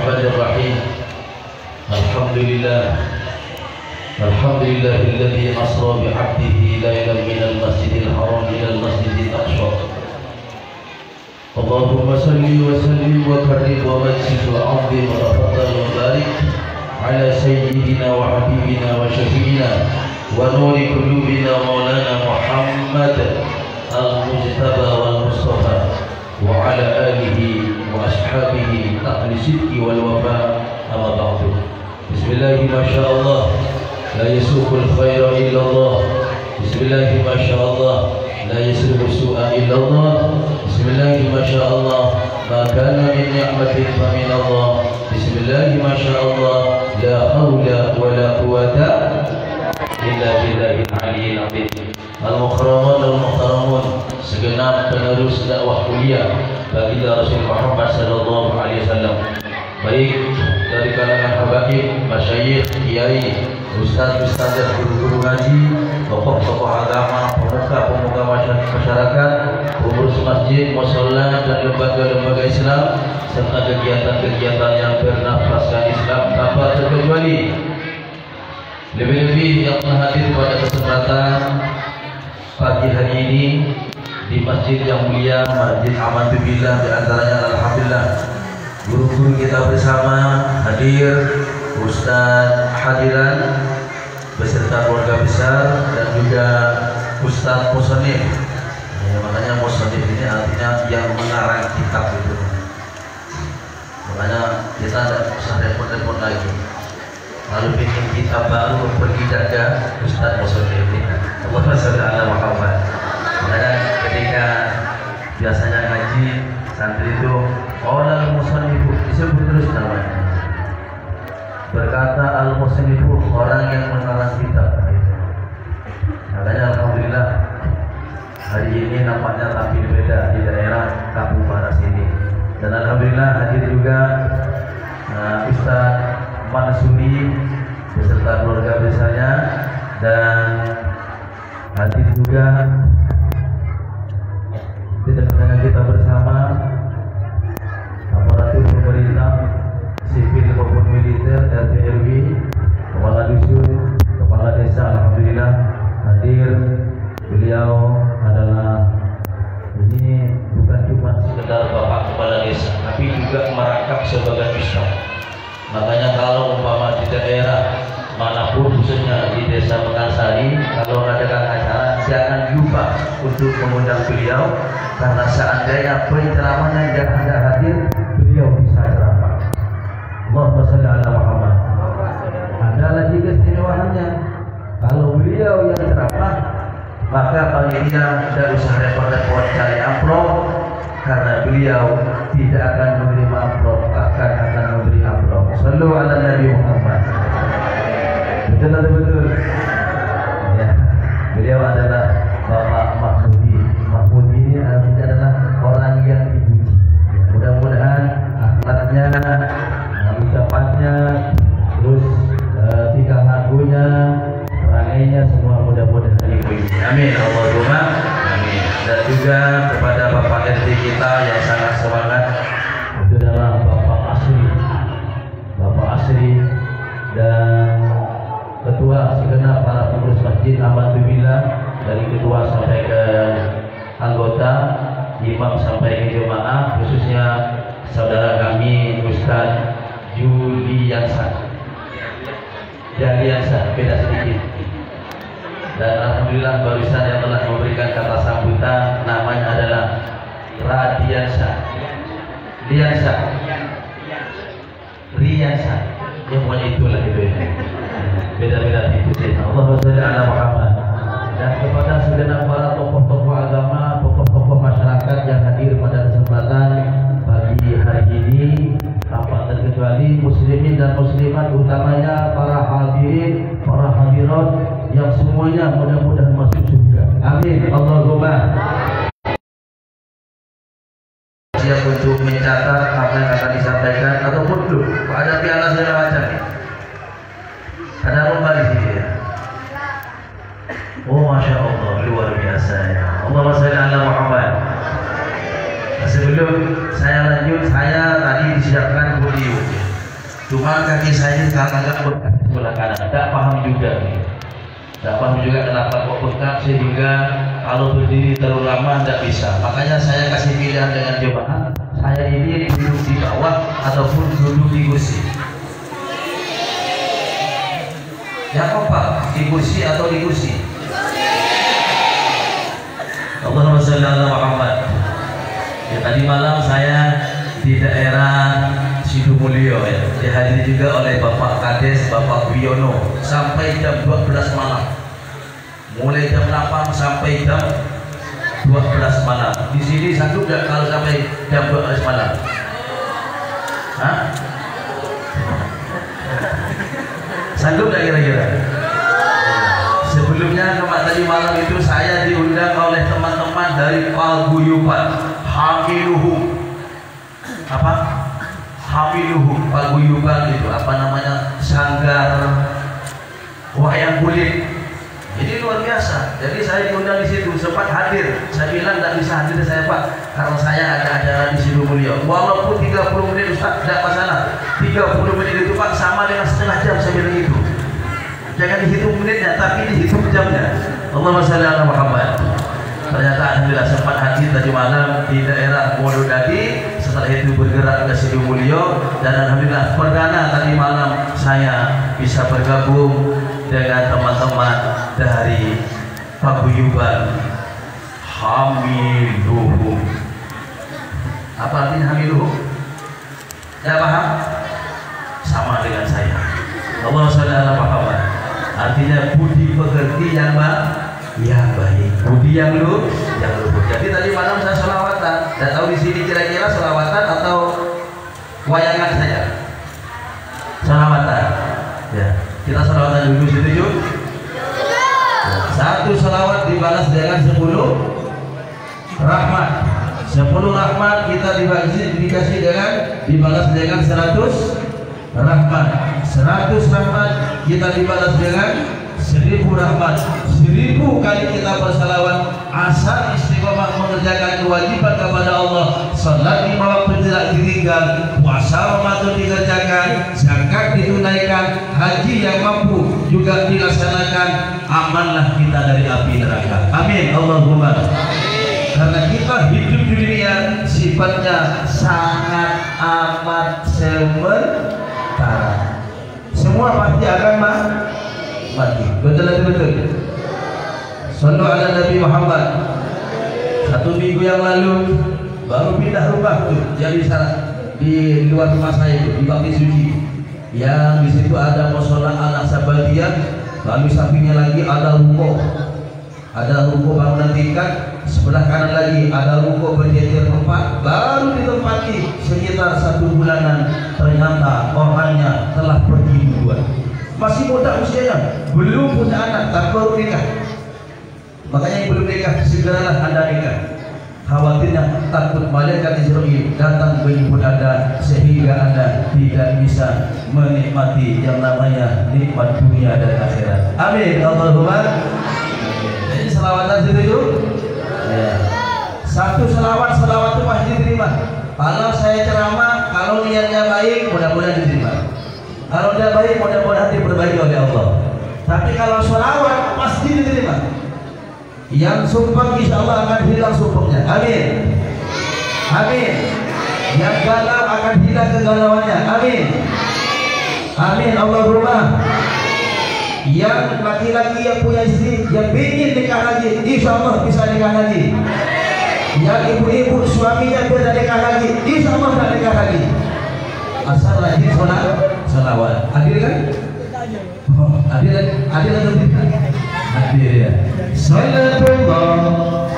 Bismillahirrahmanirrahim. Alhamdulillahilladzi asra bi 'abdihi lailan minal masjidil haram ilal masjidil aqsa. Allahumma salli wa sallim wa karim wa majid wa 'azim wa tafadhal wa barik ala sayyidina wa habibina wa syafi'ina wa nuri qulubina maulana Muhammad al-Mujtaba wal Mustafa wa ala alihi wa ashabihi ahli sidqi wal wafa. Amma ba'du. Bismillahi masyaallah, la yasuqul khaira illa Allah. Bismillahi masyaallah, la yasrifu su'a illa Allah. Bismillahi masyaallah, ma kana min ni'matin fa min Allah. Bismillahi masyaallah, la haula wa la quwata illa billahil aliyyil azim. Al-mukarramun al-muhtaramun, segenap penerus dakwah kuliah bagi Rasul Muhammad sallallahu alaihi wasallam, baik dari kalangan habaib, masyayikh, kiai, ustaz-ustaz dan guru-guru ngaji, tokoh-tokoh agama, pemuka-pemuka masyarakat, pengurus masjid, mushola dan lembaga-lembaga Islam, serta kegiatan-kegiatan yang bernafaskan Islam tanpa terkecuali. Lebih-lebih yang telah hadir pada kesempatan pagi hari ini di masjid yang mulia, Masjid Aman Billah, di antaranya alhamdulillah guru-guru kita bersama hadir, Ustaz hadiran beserta keluarga besar dan juga Ustaz Musonif. Makanya Musonif ini artinya yang mengarang kitab itu. Makanya kita tidak usah repot-repot lagi. Lalu bikin kitab baru pergi jaga Ustaz Musonif ini. Allahumma sholli ala Muhammad. Makanya ketika biasanya ngaji santri itu qala al-musannifu, disebut terus namanya. Berkata al-musannifu, orang yang mengarang kitab. Makanya alhamdulillah hari ini nampaknya tampil beda di daerah Kampung Baras ini. Dan alhamdulillah hadir juga Ustaz Mansuri beserta keluarga besarnya, dan hadir juga dengan kita bersama aparatur pemerintah sipil maupun militer, RT RW, kepala dusun, kepala desa. Alhamdulillah hadir. Beliau adalah ini bukan cuma sekedar bapak kepala desa, tapi juga merangkap sebagai ustaz. Makanya kalau umpama di daerah manapun, khususnya di desa Mekarsari, kalau mengadakan acara jangan lupa untuk mengundang beliau, karena seandainya penceramahnya yang ada hadir, beliau bisa ceramah. Allahumma sholli ala Muhammad. Ada lagi keistimewaannya, kalau beliau yang ceramah, maka panitia tidak usah repot-repot cari amplop, karena beliau tidak akan menerima amplop, akan memberi amplop. Sallu ala Nabi Muhammad. Betul atau betul? Ya. Beliau adalah Bapak Mahmudi. Mahmudi ini artinya adalah orang yang dipuji. Mudah-mudahan akhlaknya, ucapannya, terus tingkah lakunya, perangainya semua mudah-mudahan dipuji. Amin. Allahumma amin. Dan juga kepada Bapak RT kita yang sangat semangat, itu adalah Bapak Asri dan ketua segenap para pengurus masjid Aman Billah, dari ketua sampai ke anggota, imam sampai ke jemaah, khususnya saudara kami Ustaz Jaliansa, beda sedikit. Dan alhamdulillah barusan yang telah memberikan kata sambutan namanya adalah Riansa, yang pokoknya itulah itu ya. Beda-beda itu sih. Allahumma sholli ala Muhammad. Dan kepada segenap para tokoh-tokoh agama, tokoh-tokoh masyarakat yang hadir pada kesempatan pagi hari ini, tanpa terkecuali muslimin dan muslimat, utamanya para hadirin, para hadirat yang semuanya mudah-mudahan masuk surga. Amin. Allahumma. Siap untuk mencatat apa yang akan disampaikan ataupun belum. Ada piala segala macam nih. Ada lomba di sini ya. Oh, masya Allah, luar biasa ya. Allahumma sholli ala Muhammad. Sebelum saya lanjut, saya tadi disiapkan podium. Cuma kaki saya ini sekarang agak bengkak sebelah kanan, tidak paham juga. Tidak paham juga kenapa kok bengkak sehingga kalau berdiri terlalu lama tidak bisa. Makanya saya kasih pilihan dengan jemaah, saya ini duduk di bawah ataupun duduk di kursi. Yang apa? Di kursi atau di kursi? Allahumma shalli ala Muhammad. Ya, tadi malam saya di daerah Sidumulyo ya, dihadiri juga oleh Bapak Kades, Bapak Wiono sampai jam 12 malam. Mulai jam 8 sampai jam 12 malam. Di sini sanggup nggak kalau sampai jam 12 malam? Hah? Sanggup nggak kira-kira? Sebelumnya tadi malam itu saya diundang oleh teman-teman dari Paguyuban Hamiluhum. Apa? Hamiluhum Paguyuban itu apa namanya? Sanggar wayang kulit. Jadi luar biasa. Jadi saya diundang di situ, sempat hadir. Saya bilang tidak bisa hadir saya Pak, karena saya ada acara di Sidumulyo. Walaupun 30 menit Ustaz tidak masalah. 30 menit itu Pak sama dengan setengah jam saya bilang itu. Jangan dihitung menitnya, tapi dihitung jamnya. Allahumma shalli ala Muhammad. Ternyata alhamdulillah sempat hadir tadi malam di daerah Mododadi. Setelah itu bergerak ke Sidumulyo dan alhamdulillah perdana tadi malam saya bisa bergabung dengan teman-teman dari Paguyuban Hamiluhum. Apa artinya Hamiluhum? Ya paham? Sama dengan saya. Allahumma shalli ala Muhammad. Artinya budi pekerti yang baik, budi yang luhur. Jadi tadi malam saya selawatan. Dan tahu di sini kira-kira selawatan atau wayangan saya? Selawatan. Ya, kita selawatan dulu, setuju? Satu selawat dibalas dengan 10 rahmat. 10 rahmat kita dikasih dengan dibalas dengan 100 rahmat. 100 rahmat kita dibalas dengan 1000 rahmat. 1000 kali kita bersalawat, asal istiqomah mengerjakan kewajiban kepada Allah, salat 5 waktu tidak ditinggal, puasa Ramadan dikerjakan, zakat ditunaikan, haji yang mampu juga dilaksanakan, amanlah kita dari api neraka. Amin Allahumma. Karena kita hidup di dunia sifatnya sangat amat sementara. Semua pasti akan mati. Betul atau betul? Sallu ala Nabi Muhammad. 1 minggu yang lalu baru pindah rumah tuh, jadi di luar rumah saya itu di Bakti Suci. Yang di situ ada musola anak Sabadian, lalu sampingnya lagi ada ruko. Ada ruko bangunan tingkat, sebelah kanan lagi ada ruko berjejer 4, baru ditempati sekitar 1 bulanan. Ternyata orangnya telah pergi duluan. Masih muda usianya, belum punya anak, tak baru nikah. Makanya yang belum nikah segeralah Anda nikah. Khawatirnya takut malaikat Israel datang menjemput Anda sehingga Anda tidak bisa menikmati yang namanya nikmat dunia dan akhirat. Amin Allahumma. Jadi selawatan setuju? Ya. Satu selawat itu pasti diterima. Kalau saya ceramah, kalau niatnya baik, mudah-mudahan diterima. Kalau tidak baik, mudah-mudahan diperbaiki oleh Allah. Tapi kalau selawat pasti diterima. Yang sumpah insya Allah akan hilang sumpahnya. Amin. Amin. Yang galau akan hilang kegalauannya. Amin. Amin Allahumma. Yang laki-laki yang punya istri yang ingin nikah lagi, insya Allah bisa nikah lagi. Yang ibu-ibu suaminya tidak nikah lagi, insya Allah tidak nikah lagi. Asal rajin selawat. Adil kan? Oh, adil atau tidak? Adil ya. Salatullah.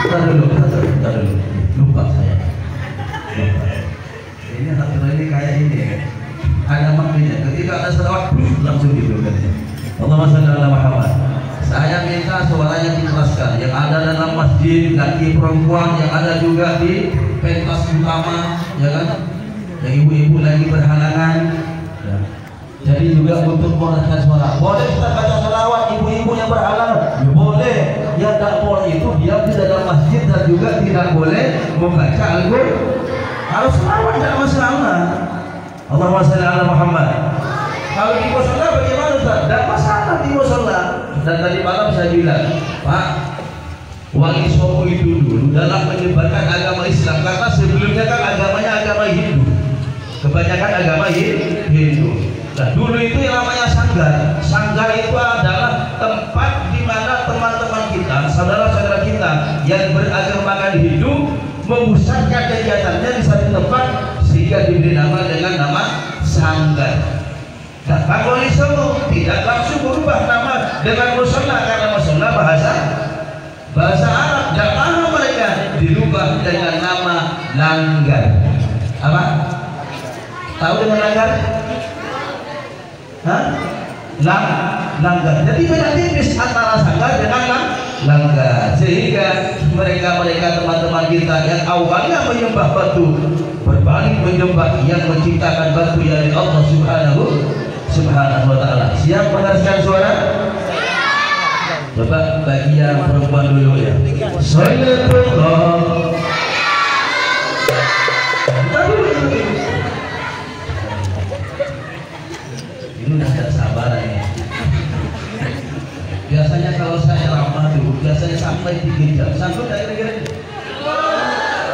Kita dulu. Lupa saya. Lupa. Ini hati ini kayak ini ya. Ada maknanya. Ketika ada selawat langsung gitu kan. Allahumma shalli ala Muhammad. Saya minta suaranya dikeraskan. Yang ada dalam masjid, laki perempuan, yang ada juga di pentas utama, ya kan? Yang ibu-ibu lagi berhalangan. Ya. Jadi juga untuk mengeraskan suara. Boleh kita baca selawat ibu-ibu yang berhalangan? Ya boleh. Yang tak boleh itu diam di dalam masjid dan juga tidak boleh membaca Kalau selawat tidak masalah. Allahumma shalli ala Muhammad. Kalau di musola bagaimana Ustaz? Tidak masalah di musola. Dan tadi malam saya bilang, Pak, Wali Songo itu dulu dalam menyebarkan agama Islam, karena sebelumnya kan agamanya agama Hindu, kebanyakan agama Hindu. Nah, dulu itu yang namanya sanggar. Sanggar itu adalah tempat di mana teman-teman kita, saudara-saudara kita yang beragama Hindu memusatkan kegiatannya di satu tempat, sehingga diberi nama dengan nama sanggar. Nah, Pak Wali Songo tidak langsung berubah nama dengan musola, karena musola bahasa Arab, tidak paham mereka, dirubah dengan nama langgar. Apa? Tahu dengan langgar? Hah? Langgar. Jadi beda tipis antara sanggar dengan langgar, sehingga mereka teman-teman kita yang awalnya menyembah batu berbalik menyembah yang menciptakan batu, yakni Allah Subhanahu wa ta'ala. Siap mendengarkan suara? Coba bagi yang perempuan dulu ya. Sallallahu. Ini udah gak sabaran ya. Biasanya kalau saya ramah dulu, biasanya sampai 3 jam. Sanggup gak kira-kira?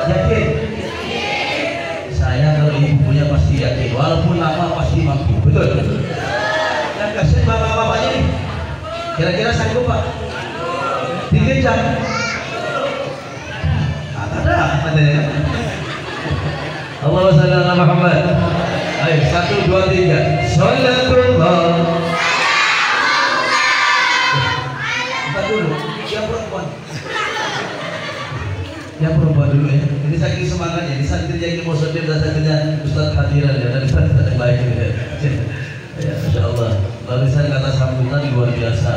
Yakin? Saya kalau ibu punya pasti yakin, walaupun lama pasti mampu. Betul? Yang kasih bapak-bapaknya nih, kira-kira sanggup Pak? 3 jam? Ada ya? Allahumma shalli ala Muhammad. Ayo 1, 2, 3. Sholatullah. Kita dulu, yang perempuan. Yang perempuan dulu ya. Ini saking semangatnya. Di saat kerja ini mau sedih dan saatnya Ustaz hadiran ya, dan Ustaz yang lain ya. Ya, Masya Allah. Barisan kata sambutan luar biasa.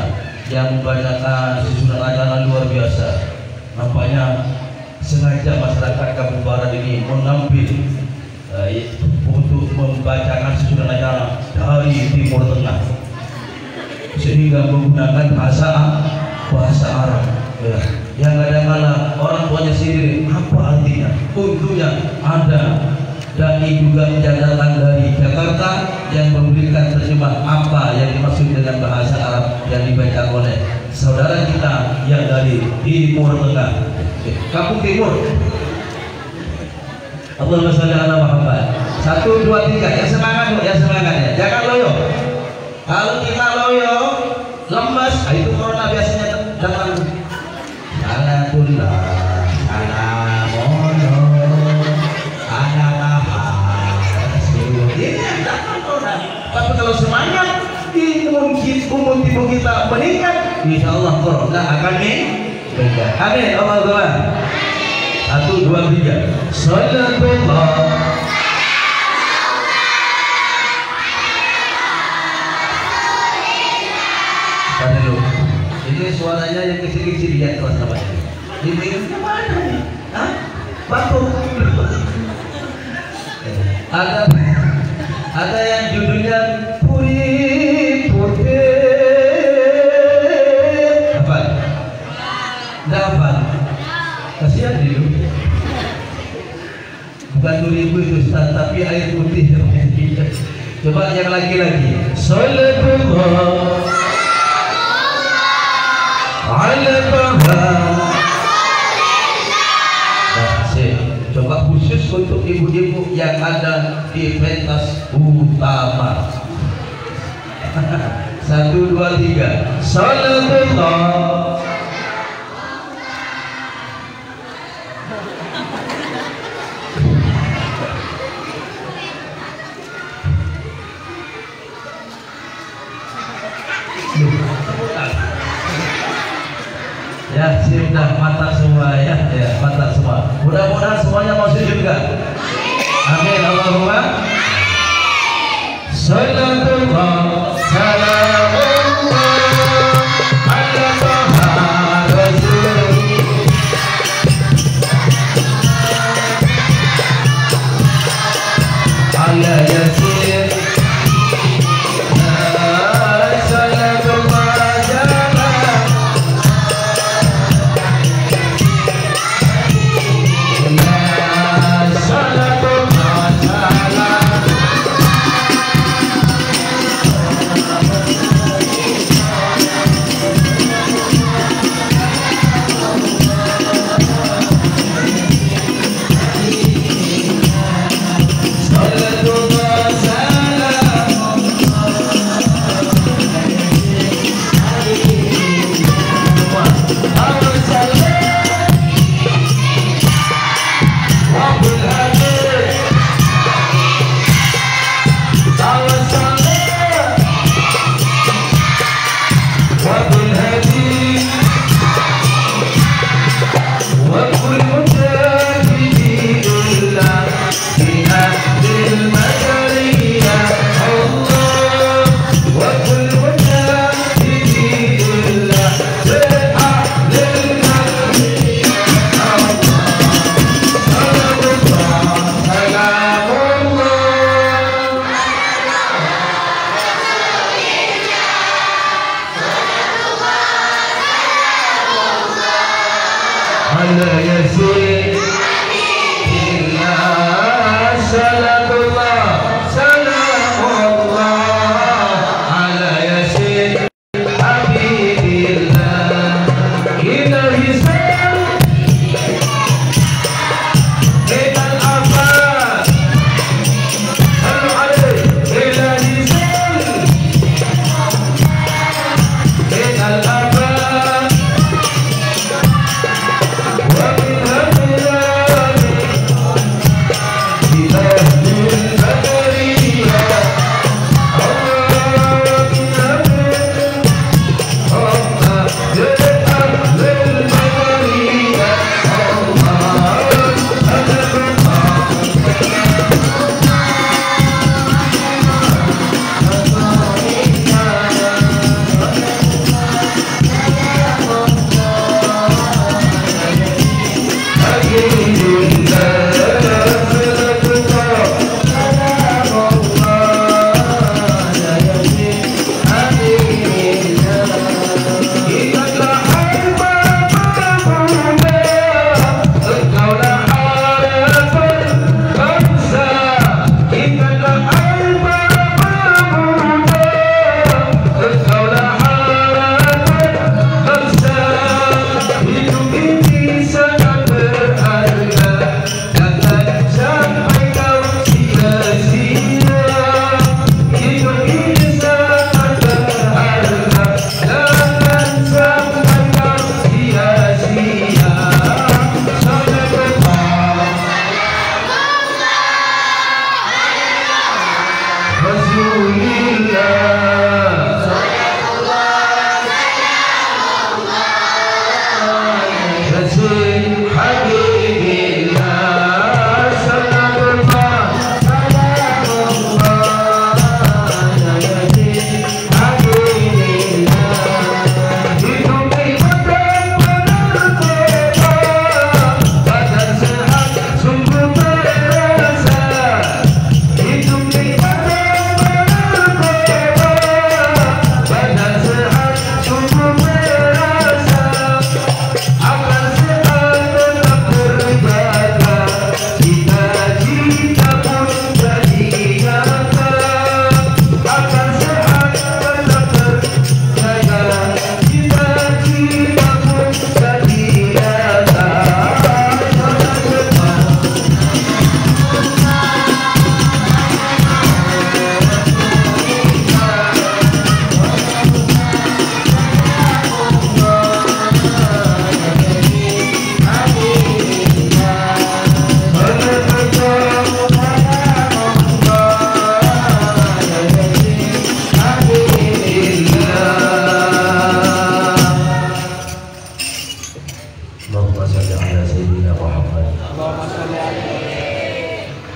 Yang membanyakan susunan acara luar biasa. Nampaknya sengaja masyarakat Kampung Barat ini mengambil untuk membacakan susunan acara dari Timur Tengah, sehingga menggunakan bahasa Arab. Ya. Yang kadang-kadang orang tuanya sendiri apa artinya? Untungnya ada dai juga yang datang dari Jakarta yang memberikan terjemah apa yang dimaksud dengan bahasa Arab yang dibaca oleh saudara kita yang dari Timur Tengah, Kampung Timur. Allahumma shalli ala Muhammad. 1, 2, 3. Yang semangat, yang semangat ya. Jangan loyo. Kalau kita loyo, lemas, itu corona biasanya datang. Salatullah, salamono, ini yang datang corona. Tapi kalau semangat, imun tubuh kita meningkat, insya Allah corona akan meningkat. Amin. Allahumma. 1, 2, 3. Salatullah. Pada dulu. Ini suaranya yang kecil-kecil yang kelas namanya. Ini mana nih? Hah? Batuk. Ada yang judulnya Puri Putih. Apa? Dapat. Kasihan dulu. Bukan 2000 itu Ustaz, tapi air putih. Coba yang lagi-lagi. Sallallahu ala Muhammad. Coba khusus untuk ibu-ibu yang ada di pentas utama. 1, 2, 3. Sallallahu. Ya, sudah mata semua ya, mata semua. Mudah-mudahan semuanya masuk juga. Amin. Allahumma. Sallallahu salamullah ala Muhammad Rasul. Ala Yasin.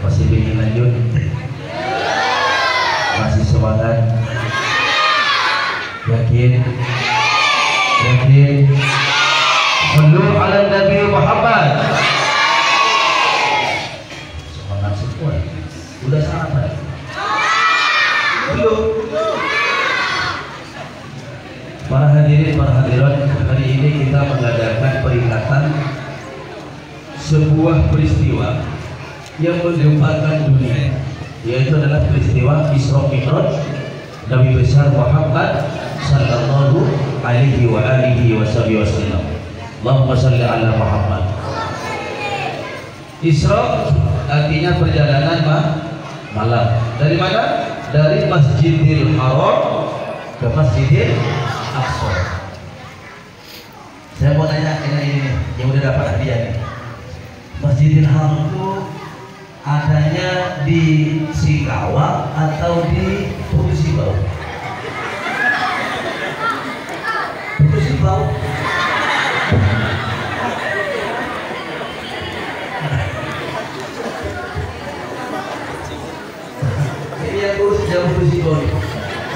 Masih ingin lanjut? Masih semangat? Yakin? Yakin? Sallu ala Nabi Muhammad. Semangat semua. Udah sampai? Belum? Para hadirin, para hadirat, hari ini kita mengadakan peringatan sebuah peristiwa yang menggemparkan dunia, yaitu adalah peristiwa Isra Mi'raj Nabi besar Muhammad sallallahu alaihi wa alihi wasallam. Allahumma shalli ala Muhammad. Isra artinya perjalanan malam. Dari mana? Dari Masjidil Haram ke Masjidil Aqsa. Saya mau tanya ini yang udah dapat hadiah nih. Masjidil Haram itu adanya di Singkawang atau di Putus Ibau? Putus Ibau. Ini yang ngurus jauh Putus Ibau nih.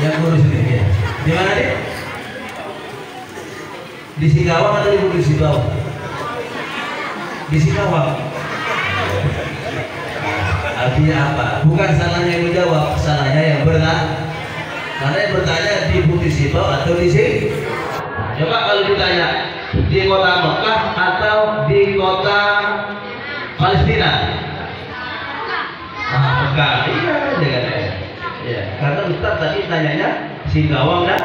Yang ngurus ini ya. Di mana nih? Di Singkawang atau di Putus Ibau? Di Singkawang. Artinya apa? Bukan salahnya yang menjawab, salahnya yang bertanya. Karena yang bertanya di Putus Ibau atau di sini. Coba kalau ditanya di kota Mekah atau di kota Palestina? Mekah. Iya, jangan. Ya, karena Ustaz tadi tanyanya Singkawang dan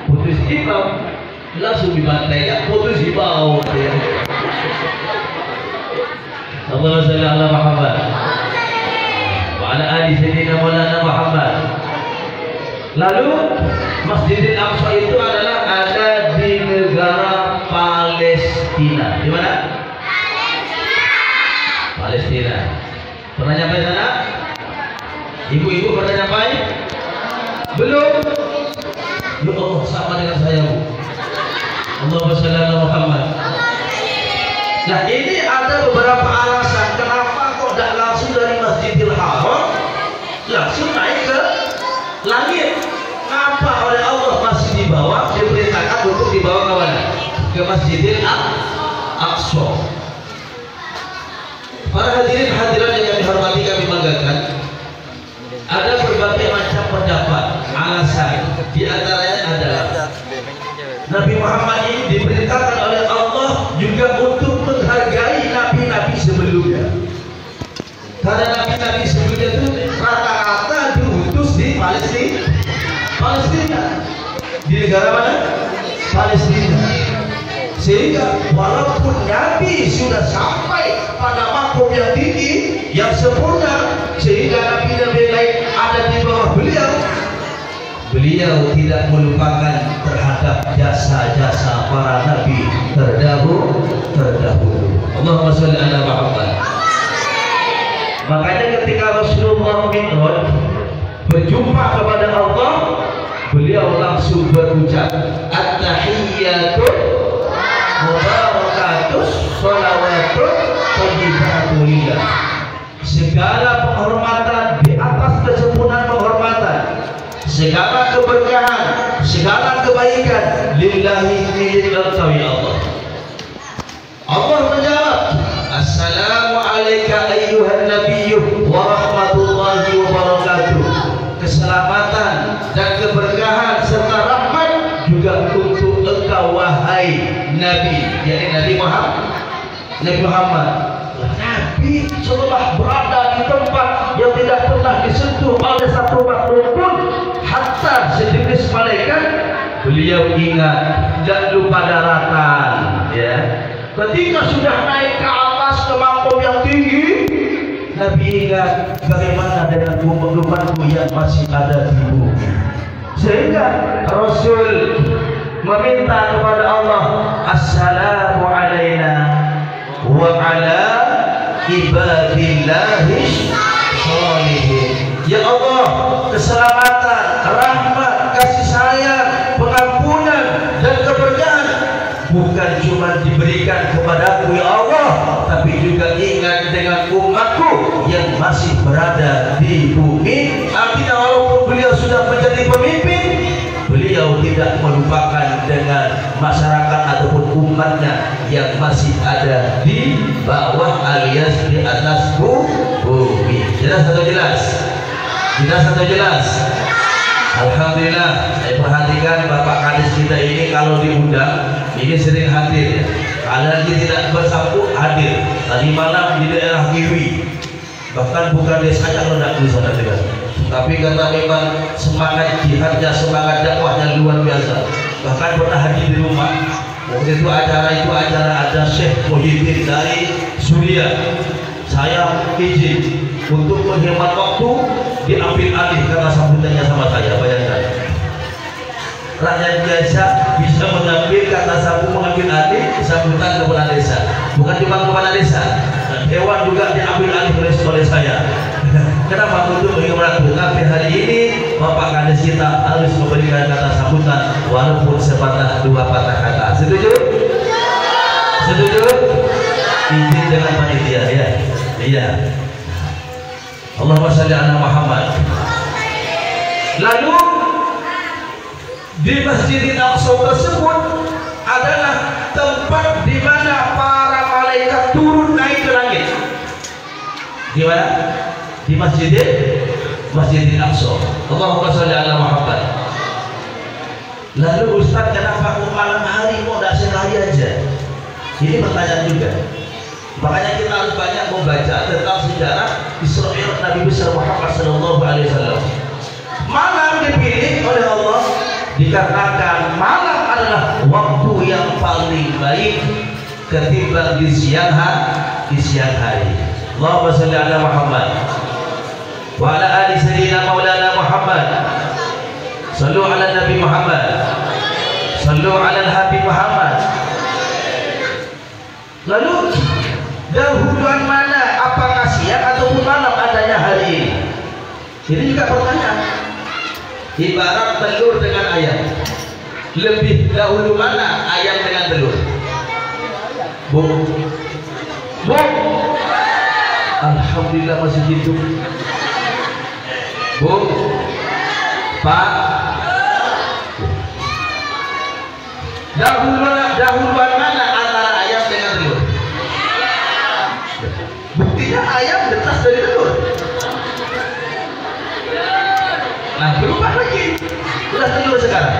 Putus Ibau. Langsung dibantai ya Putus Ibau. Allahumma shalli ala Muhammad wa ala ali sayyidina Maulana Muhammad. Lalu Masjidil Aqsa itu adalah ada di negara Palestina. Di mana? Palestina. Pernah nyampe sana? Ibu-ibu pernah nyampe? Belum? Ya Allah, sama dengan saya, Bu. Allahumma shalli ala Muhammad. Nah, ini ada beberapa alasan kenapa kok tidak langsung dari Masjidil Haram langsung naik ke langit. Kenapa oleh Allah masih dibawa, diperintahkan untuk dibawa ke mana? Ke Masjidil Aqsa. Para hadirin hadirat yang dihormati, kami banggakan, ada berbagai macam pendapat, alasan. Di antaranya adalah Nabi Muhammad ini diperintahkan oleh Allah juga untuk menghargai nabi-nabi sebelumnya. Karena nabi-nabi sebelumnya itu rata-rata diutus di Palestina. Di negara mana? Palestina. Sehingga walaupun Nabi sudah sampai pada makom yang tinggi, yang sempurna, sehingga nabi-nabi lain ada di bawah beliau, beliau tidak melupakan terhadap jasa-jasa para nabi terdahulu. Allahumma shalli ala Muhammad. Makanya ketika Rasulullah Mi'raj berjumpa kepada Allah, beliau langsung berucap, at-tahiyyatu mubarakatus sholawatun thayyibatu lillah. Segala penghormatan di atas kesempurnaan penghormatan, segala keberkahan, segala kebaikan lillahi milik Allah. Allah menjawab, assalamu alayka ayyuhan nabiyyu wa rahmatullahi wa barakatuh. Keselamatan dan keberkahan serta rahmat juga untuk engkau wahai Nabi, yakni Nabi Muhammad. Nabi setelah berada di tempat yang tidak pernah disentuh oleh satu makhluk pun, hatta sejenis malaikat, beliau ingat dan lupa daratan. Ya, ketika sudah naik ke atas ke makom yang tinggi, Nabi ingat bagaimana dengan umat-umatku yang masih ada di bumi. Sehingga Rasul meminta kepada Allah, assalamu alaina wa ala ibadillahi sholihin. Ya Allah, keselamatan, rahmat, kasih sayang, pengampunan dan keberkahan bukan cuma diberikan kepadaku ya Allah, tapi juga ingat dengan umatku yang masih berada di bumi. Artinya walaupun beliau sudah menjadi pemimpin, beliau tidak melupakan dengan masyarakat ataupun umatnya yang masih ada di bawah alias di atas bumi. Jelas atau jelas? Jelas atau jelas? Alhamdulillah, saya perhatikan Bapak Kadis kita ini kalau diundang ini sering hadir. Kalau lagi tidak bersambut hadir. Tadi malam di daerah Kiwi, bahkan bukan desanya ledak di sana juga. Tapi karena memang semangat jihadnya, semangat dakwahnya luar biasa. Bahkan pernah hadir di rumah. Waktu itu acara ada Syekh Muhyiddin dari Suriah. Saya izin untuk menghemat waktu diambil alih karena sambutannya sama saya. Bayangkan, rakyat biasa bisa mengambil kata sabu, mengambil alih sambutan kepala desa. Bukan cuma kepala desa, hewan juga diambil alih oleh saya. Kenapa? Untuk menghemat waktu. Tapi hari ini Bapak Kadis kita harus memberikan kata sambutan walaupun sepatah dua patah kata. Setuju? Setuju? Izin dengan panitia ya. Iya. Allahumma shalli ala Muhammad. Lalu di Masjidil Aqsa tersebut adalah tempat di mana para malaikat turun naik ke langit. Di mana? Di Masjidil Aqsa. Allahumma shalli ala Muhammad. Lalu Ustaz, kenapa malam hari mau tidak sehari aja? Ini pertanyaan juga. Makanya kita harus banyak membaca tentang sejarah Isra Mi'raj Nabi besar Muhammad sallallahu alaihi wasallam. Malam dipilih oleh Allah dikarenakan malam adalah waktu yang paling baik ketimbang di siang hari. Allahumma shalli ala Muhammad wa ala ali sayyidina maulana Muhammad. Sallu ala Nabi Muhammad. Sallu ala Habib Muhammad. Lalu dahuluan mana, apakah siang ataupun malam adanya hari ini? Ini juga pertanyaan. Ibarat telur dengan ayam, lebih dahulu mana ayam dengan telur? Bu, alhamdulillah masih hidup. Bu, Pak, dahuluan mana antara ayam dengan telur? Buktinya ayam detas dari telur. Nah, berubah lagi, udah telur sekarang.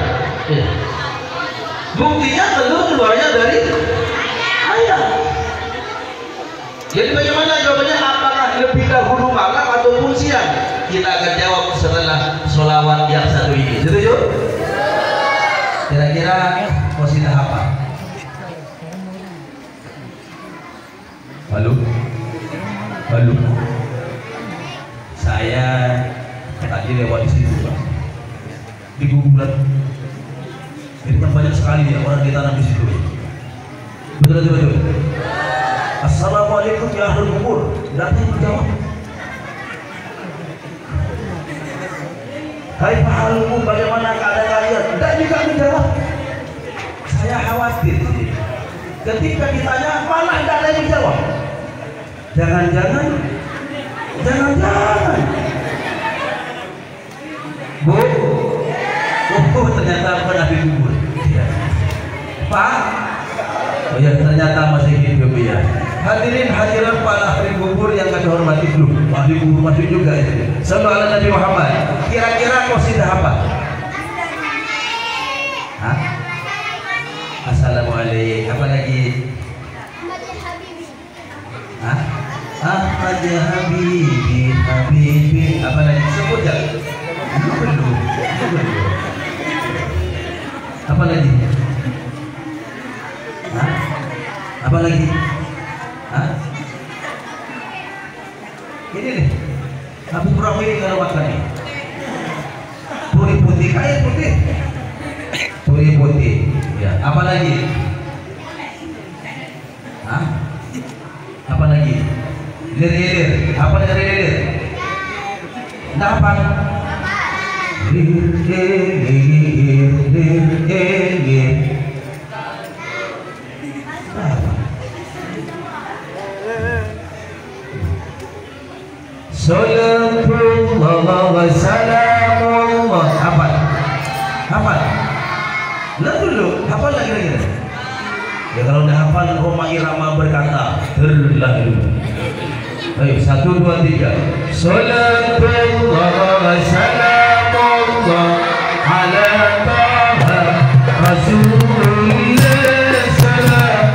Ya. Buktinya telur keluarnya dari ayam. Jadi bagaimana jawabannya? Apakah lebih dahulu malam ataupun siang? Kita akan jawab setelah sholawat yang satu ini. Setuju? Kira-kira posisi apa? Halo? Saya tadi lewat di situ, Pak. Di kuburan. Jadi kan banyak sekali ya orang ditanam di situ. Betul. Assalamualaikum ya ahlul kubur. Datang menjawab. Hai pahalmu, bagaimana keadaan kalian? Tidak juga menjawab. Saya khawatir. Ketika ditanya malah tidak ada yang menjawab. Jangan-jangan Bu, ternyata pernah dikubur. Ya. Pak, oh ya ternyata masih hidup ya. Hadirin hadirat para ahli kubur yang kami hormati dulu. Ahli kubur masih juga ya. Sallu ala Nabi Muhammad. Kira-kira qasidah apa? Hah? Assalamualaikum. Apa lagi? Hah? Ahmad ya Habibi. Apa lagi? Sebut ya? Belum. Apa lagi? Hah? Apa lagi? Hah? Ini nih. Habis kurang ini kalau makan nih. Turi putih, kain putih. Turi putih. Ya. Apa lagi? Hah? Apa lagi? Lir. Apa lir? Nah, apa? Lir. Salatullah wa salamullah. Hafal? Hafal? Lihat dulu, hafal lagi kira-kira. Ya kalau udah hafal Roma Irama berkata terlah dulu. Baik, 1, 2, 3. Salatullah wa salamullah ala taha Rasulullah salam.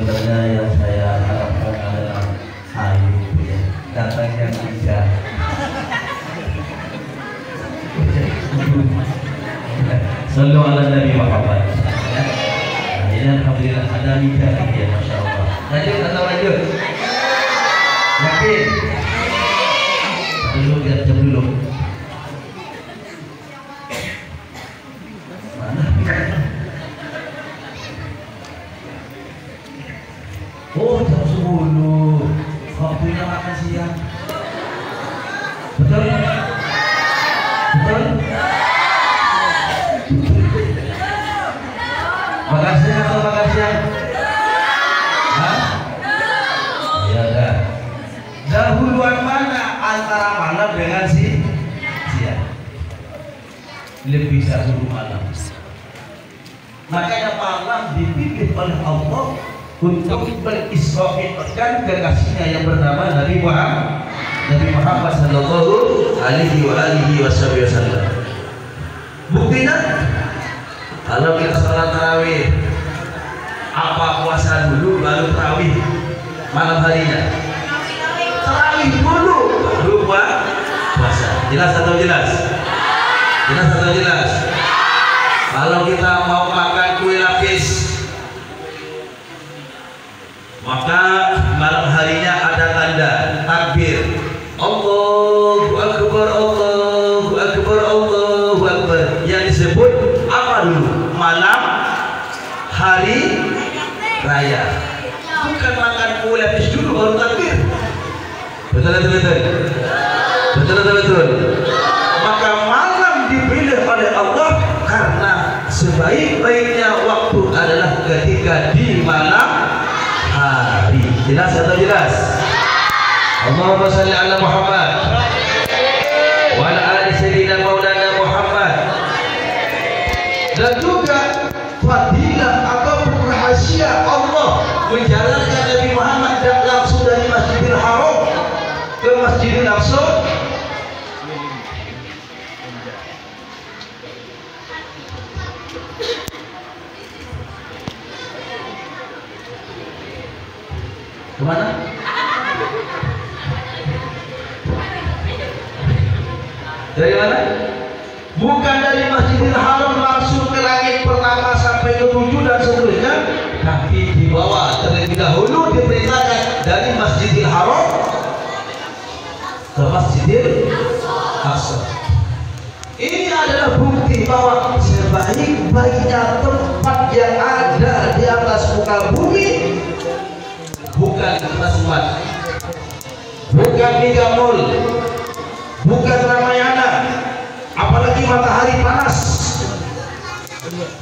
sebenarnya yang saya harapkan adalah ayu ya, datang yang indah. Sallu ala Nabi Muhammad. Nah, ini alhamdulillah ada nikah ya, masya Allah. Lanjut atau lanjut? Yakin? Dulu lihat jam dulu. Oh, jam 10. Waktunya makan siang. Betul? Betul? Makan siang atau makan siang? Hah? Ya udah. Dahuluan mana antara malam dengan siang? Lebih dahulu malam. Makanya malam dipilih oleh Allah untuk berisrofikan kekasihnya yang bernama Nabi Muhammad sallallahu alaihi wasallam. Buktinya kalau kita sholat tarawih, apa puasa dulu baru tarawih malam harinya? Tarawih dulu baru puasa. Jelas atau jelas? Jelas atau jelas? Kalau kita mau makan kue lapis, maka malam harinya ada tanda takbir, Allahu Akbar, Allahu Akbar, Allahu Akbar. Yang disebut apa dulu? Malam hari raya. Bukan makan kue lapis dulu baru takbir. Betul betul betul. Betul betul betul. Maka malam dipilih oleh Allah karena sebaik-baiknya waktu adalah ketika di malam hari. Jelas atau jelas? Allahumma shalli ala Muhammad wa ala ali sayyidina maulana Muhammad. Dan juga fadilah atau rahasia Allah menjalankan Nabi Muhammad dan langsung dari Masjidil Haram ke Masjidil Aqsa. Kemana? Dari mana? Bukan dari Masjidil Haram langsung ke langit pertama sampai ke 7 dan seterusnya, tapi di bawah terlebih dahulu diperintahkan dari Masjidil Haram ke Masjidil Aqsa. Ini adalah bukti bahwa sebaik-baiknya tempat yang ada di atas muka bumi bukan Tasmat, bukan Megamall, bukan Ramayana, apalagi matahari panas,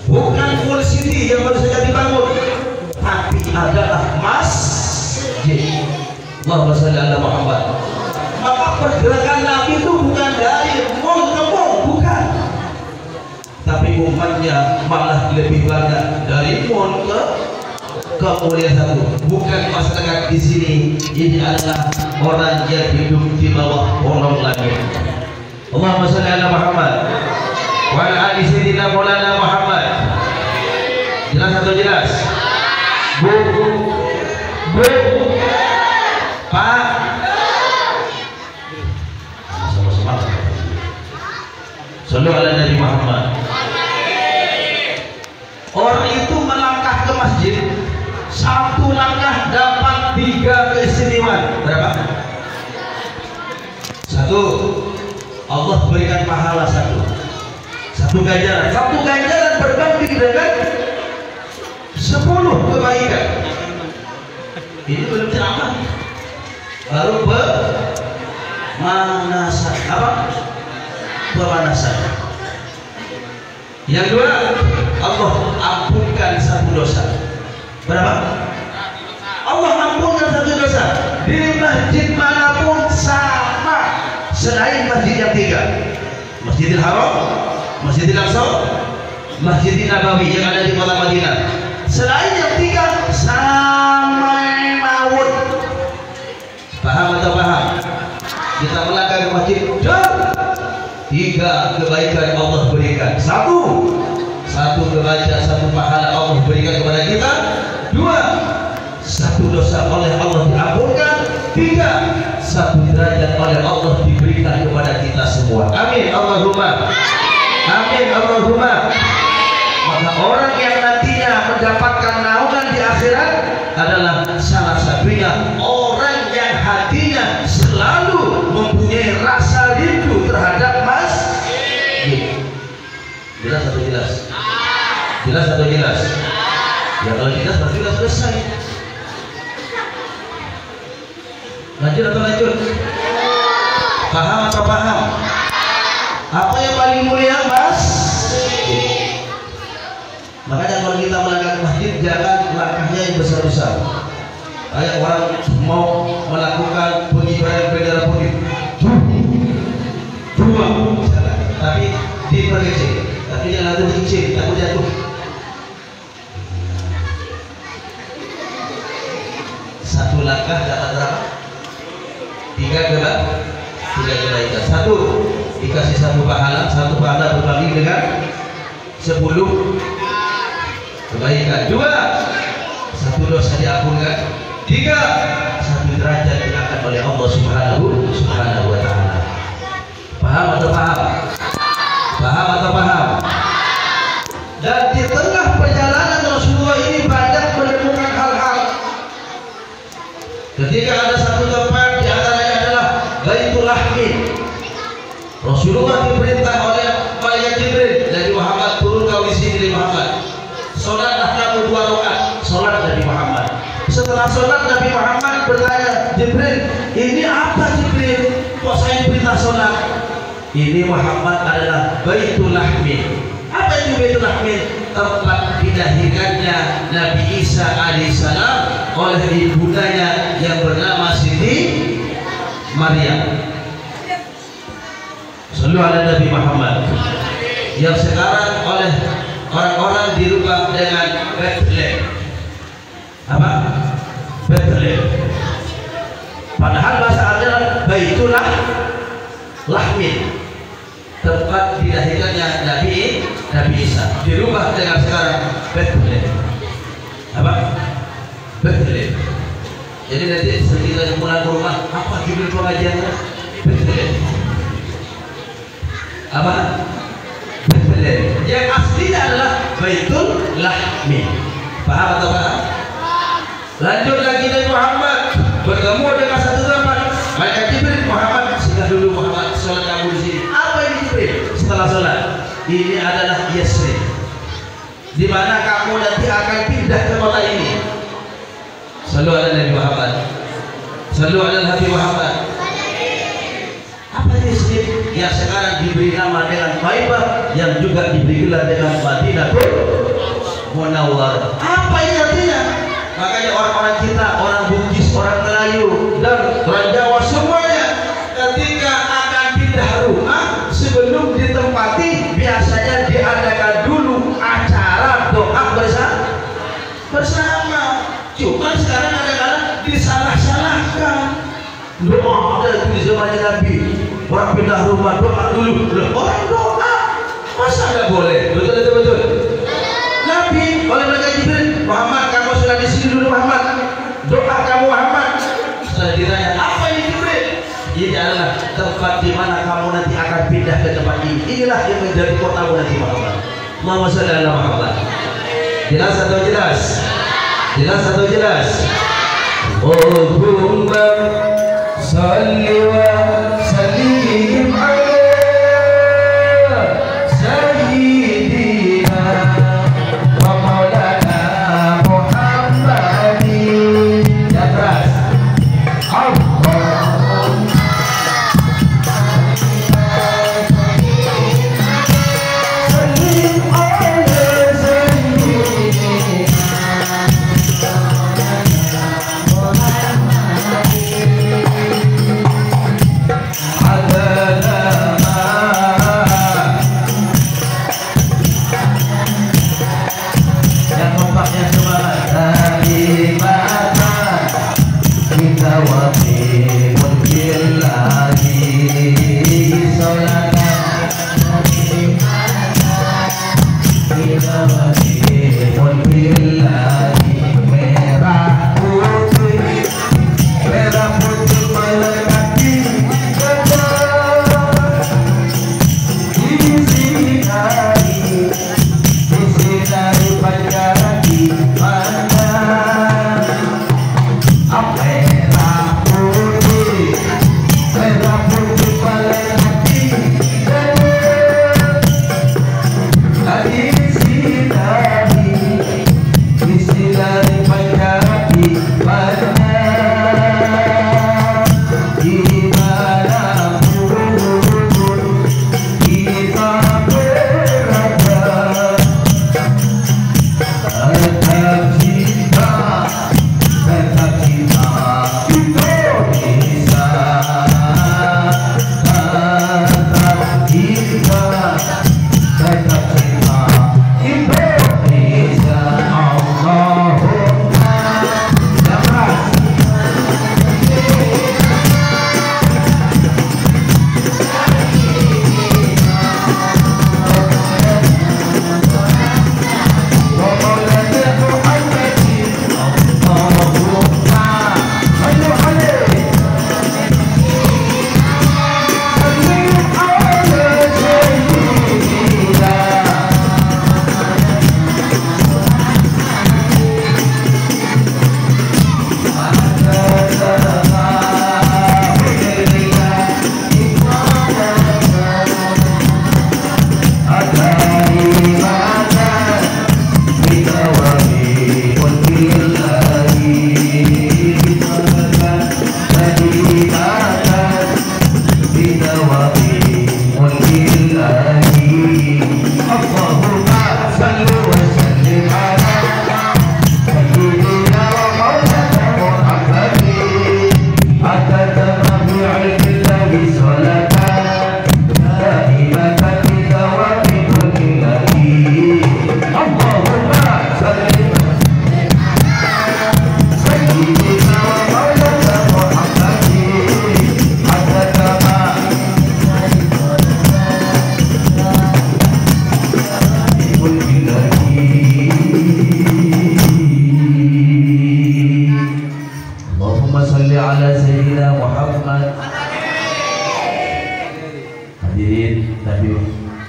bukan Full City yang baru saja dibangun, tapi adalah masjid. Allahumma shalli ala Muhammad. Maka pergerakan Nabi itu bukan dari mall ke mall, bukan, tapi umatnya malah lebih banyak dari mall ke kemuliaan satu. Bukan masyarakat di sini, ini adalah orang yang hidup di bawah kolong langit. Allahumma shalli ala Muhammad wa ala ali sayyidina maulana Muhammad. Jelas atau jelas? Bu Pak, sama-sama. Sallu ala Nabi Muhammad. Orang itu melangkah ke masjid, satu langkah dapat 3 keistimewaan. Berapa? 1, Allah berikan pahala 1 ganjaran. 1 ganjaran berbanding dengan 10 kebaikan. Ini belum ceramah, baru pemanasan. Apa? Pemanasan. Yang 2, Allah ampunkan 1 dosa. Berapa? Allah ampunkan 1 dosa di masjid manapun sama, selain masjid yang 3, Masjidil Haram, Masjidil Aqsa, Masjidil Nabawi yang ada di kota Madinah. Selain yang 3 sama maut. Paham atau paham? Kita melangkah ke masjid, 3 kebaikan Allah berikan. 1 kebaikan, 1 pahala Allah berikan kepada kita. 2, satu dosa oleh Allah diampunkan. 3, satu derajat oleh Allah diberikan kepada kita semua. Amin Allahumma. Amin Allahumma. Maka orang yang nantinya mendapatkan naungan di akhirat adalah salah satunya orang yang hatinya selalu mempunyai rasa rindu terhadap masjid. Jelas atau jelas? Jelas atau jelas? Ya kalau jelas berarti sudah selesai. Lanjut atau lanjut? Paham atau paham? Apa yang paling mulia, Mas? Makanya kalau kita melangkah ke masjid, jangan langkahnya yang besar-besar. Kayak orang mau melakukan pengibaran bendera putih, tapi diperkecil, tapi jangan lalu kecil, takut jatuh. Satu langkah dapat berapa? 3 kebaikan. 1 dikasih 1 pahala, 1 pahala berbagi dengan 10 kebaikan. 2, 1 dosa diampunkan. 3, 1 derajat diangkat oleh Allah Subhanahu wa Ta'ala. Paham atau paham? Paham atau paham? Dan di tengah perjalanan Rasulullah ini banyak menemukan hal-hal. Ketika ada satu tempat, di antaranya adalah Baitul Lahmi. Rasulullah diperintah oleh malaikat Jibril dari Muhammad, turun kau di sini dari Muhammad. Sholatlah kamu 2 rakaat. Sholat Nabi Muhammad. Setelah sholat Nabi Muhammad bertanya, Jibril, ini apa Jibril? Kok saya perintah sholat? Ini Muhammad adalah Baitul Lahmi. Apa itu Baitul Lahmi? Tempat dilahirkannya Nabi Isa alaihissalam oleh ibundanya yang bernama Siti Maryam. Sallu ala Nabi Muhammad. Yang sekarang oleh orang-orang dirubah dengan Bethlehem. Apa? Bethlehem. Padahal bahasa Arabnya Baitul Lahmi, tempat dilahirkannya Nabi Isa, dirubah dengan sekarang Bethlehem. Apa? Bethlehem. Jadi nanti setelah pulang ke rumah, apa judul pengajiannya? Bethlehem. Apa? Bethlehem. Yang aslinya adalah Baitul Lahmi. Paham atau paham? Lanjut lagi Nabi Muhammad bertemu dengan satu tempat. Malaikat Jibril, Muhammad, singgah dulu Muhammad, sholat kamu di sini. Apa ini Jibril? Setelah sholat, ini adalah Yasrib, di mana kamu nanti akan pindah ke kota ini. Sallu ala Nabi Muhammad. Sallu ala Nabi Muhammad. Apa Yasrib? Yang sekarang diberi nama dengan Maibah, yang juga diberi gelar dengan Madinatul Munawwarah. Apa ini artinya? Makanya orang-orang kita, orang Bugis, orang Melayu, dan orang Jawa semuanya ketika akan pindah rumah, sebelum ditempati biasanya diadakan dulu acara doa bersama. Cuma sekarang kadang-kadang disalah-salahkan. Doa ada itu di zamannya Nabi. Orang pindah rumah doa dulu. Orang doa masa nggak boleh? Betul. Nabi oleh malaikat Jibril, Muhammad kamu sudah di sini dulu Muhammad. Doa kamu Muhammad. Setelah ditanya, apa ini Jibril? Ini adalah tempat di mana kamu nanti akan pindah ke tempat ini. Inilah yang menjadi kotamu nanti Muhammad. Muhammad sallallahu alaihi Muhammad. Jelas atau jelas? Jelas atau jelas? Allahumma salli wa sallim ala sayyidina wa maulana Muhammadin. Ya keras. Merah putih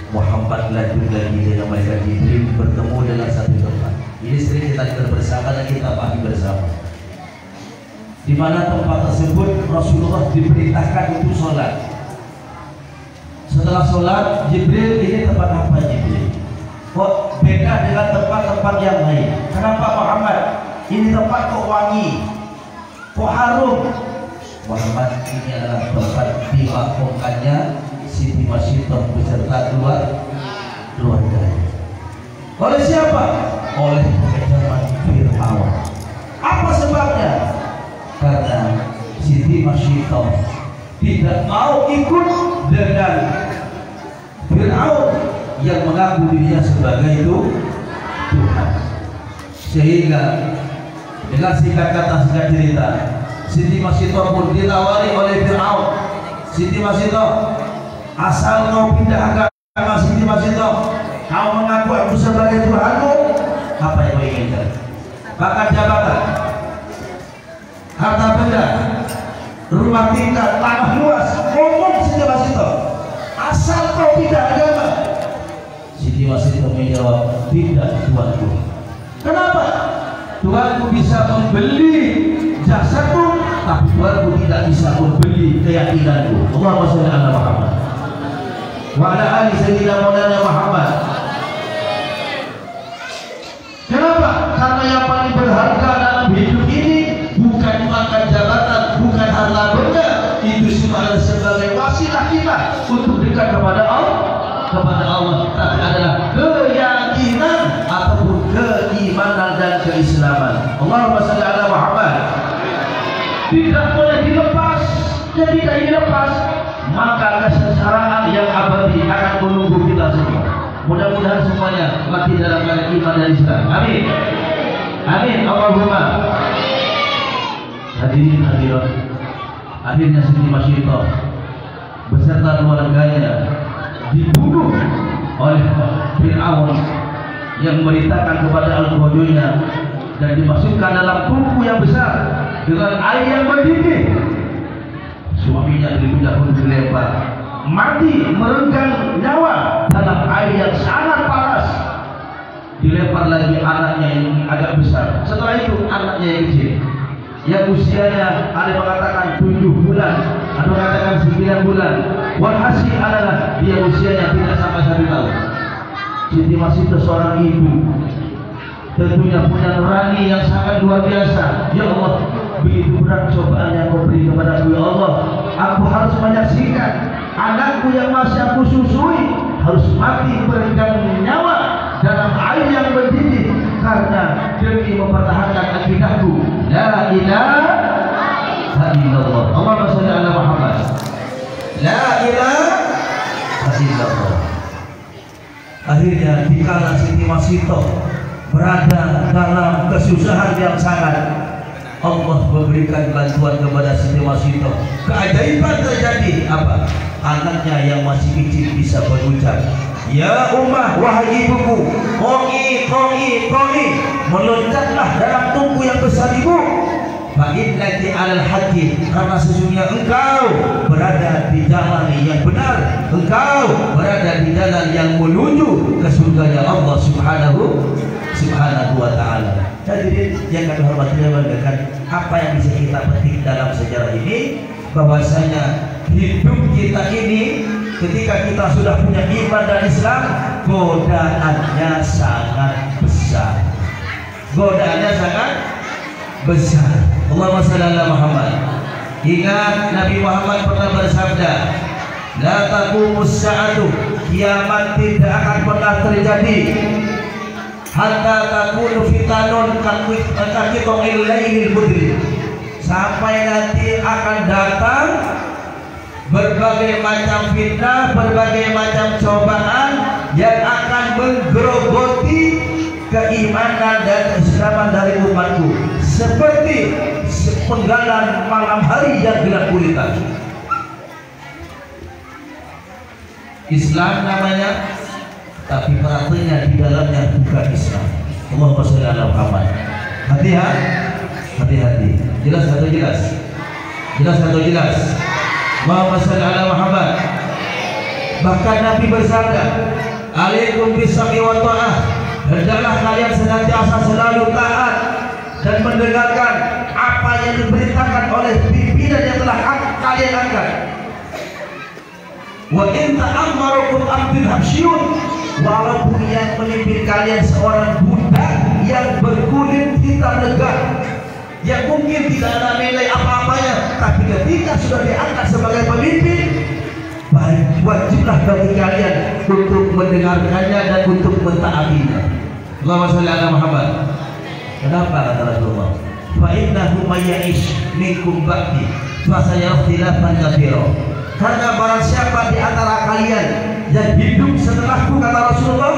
Muhammad lanjut lagi dengan malaikat Jibril bertemu dalam satu tempat. Ini sering kita dengar bersama dan kita pahami bersama. Di mana tempat tersebut Rasulullah diperintahkan untuk sholat. Setelah sholat, Jibril, ini tempat apa Jibril? Kok beda dengan tempat-tempat yang lain? Kenapa Muhammad? Ini tempat kok wangi, kok harum? Muhammad, ini adalah tempat dilakukannya Siti Masyidah beserta keluarganya. Oleh siapa? Oleh kejaman Fir'aun. Apa sebabnya? Karena Siti Masyidah tidak mau ikut dengan Fir'aun yang mengaku dirinya sebagai Tuhan. Sehingga dengan singkat kata, singkat cerita, Siti Masyidah pun ditawari oleh Fir'aun. Siti Masyidah, asal kau pindah agama, Siti Masyidah, kau mengaku aku sebagai Tuhanmu, apa yang kau inginkan? Bahkan jabatan, harta benda, rumah tinggal, tanah luas, ngomong Siti Masyidah, asal kau pindah agama. Siti Masyidah menjawab, tidak Tuanku. Kenapa? Tuanku bisa membeli jasadku, tapi Tuanku tidak bisa membeli keyakinanku. Allahumma sholli ala Muhammad wa ala ali sayyidina Maulana Muhammad. Kenapa? Karena yang paling berharga dalam hidup ini bukan makan jabatan, bukan harta benda, itu semua sebagai wasilah kita untuk dekat kepada Allah, tapi adalah keyakinan ataupun keimanan dan keislaman. Allahumma sholli ala Muhammad. Tidak boleh dilepas, dan tidak dilepas, maka kesengsaraan yang abadi akan menunggu kita semua. Mudah-mudahan semuanya mati dalam keadaan iman dan Islam. Amin. Amin. Allahumma. Hadirin hadirat, akhirnya Siti Masyidah beserta keluarganya dibunuh oleh Fir'aun yang memberitakan kepada al-Qadiyah dan dimasukkan dalam tungku yang besar dengan air yang mendidih. Suaminya daripada pun dilempar mati merenggang nyawa dalam air yang sangat panas. Dilempar lagi anaknya yang agak besar, setelah itu anaknya yang kecil. yang usianya ada mengatakan 7 bulan, ada mengatakan 9 bulan. Walhasil adalah dia usianya tidak sampai 1 tahun. Siti Masito seorang ibu, tentunya punya nurani yang sangat luar biasa. Ya Allah, begitu berat cobaan yang kau beri kepada aku, ya Allah. Aku harus menyaksikan anakku yang masih aku susui harus mati berikan nyawa dalam air yang mendidih karena demi mempertahankan akidahku la ilaha illallah. Allahumma shalli ala Muhammad. La ilaha illallah. Akhirnya dikala Siti Masito berada dalam kesusahan yang sangat, Allah memberikan bantuan kepada Siti Masito. Keajaiban terjadi apa? Anaknya yang masih kecil bisa berucap, ya ummah, wahai ibuku, qoi, meloncatlah dalam tungku yang besar ibu. Fa'innaki alal haqqi, karena sesungguhnya engkau berada di jalan yang benar, engkau berada di jalan yang menuju ke surganya Allah subhanahu wa ta'ala. Hadirin yang kami hormati dan banggakan, apa yang bisa kita petik dalam sejarah ini, bahwasanya hidup kita ini ketika kita sudah punya iman dan Islam, godaannya sangat besar. Godaannya sangat besar. Allahumma shalli ala Muhammad. Ingat Nabi Muhammad pernah bersabda, la taqumus sa'atu, kiamat tidak akan pernah terjadi hatta takunu fitanun kakitongil lailil mudri, sampai nanti akan datang berbagai macam fitnah, berbagai macam cobaan yang akan menggerogoti keimanan dan keislaman dari umatku, seperti sepenggalan malam hari yang gelap gulita. Islam namanya, tapi praktiknya di dalamnya bukan Islam. Allahumma shalli ala Muhammad. Hati-hati. Jelas atau jelas? Allahumma shalli ala Muhammad. Bahkan Nabi bersabda, alaikum bisami wa ta'ah, hendaklah kalian senantiasa selalu taat dan mendengarkan apa yang diberitakan oleh pimpinan yang telah kalian angkat. Wa in ta'ammarukum abdul habsyun, walaupun yang memimpin kalian seorang budak yang berkulit hitam legam, yang mungkin tidak ada nilai apa-apanya, tapi ketika sudah diangkat sebagai pemimpin, baik wajiblah bagi kalian untuk mendengarkannya dan untuk mentaatinya. Allahumma shalli ala Muhammad. Kenapa kata Rasulullah? Fa innahu may ya'ish minkum ba'di fa sayara ikhtilafan katsira. Karena barang siapa di antara kalian yang hidup setelahku, kata Rasulullah,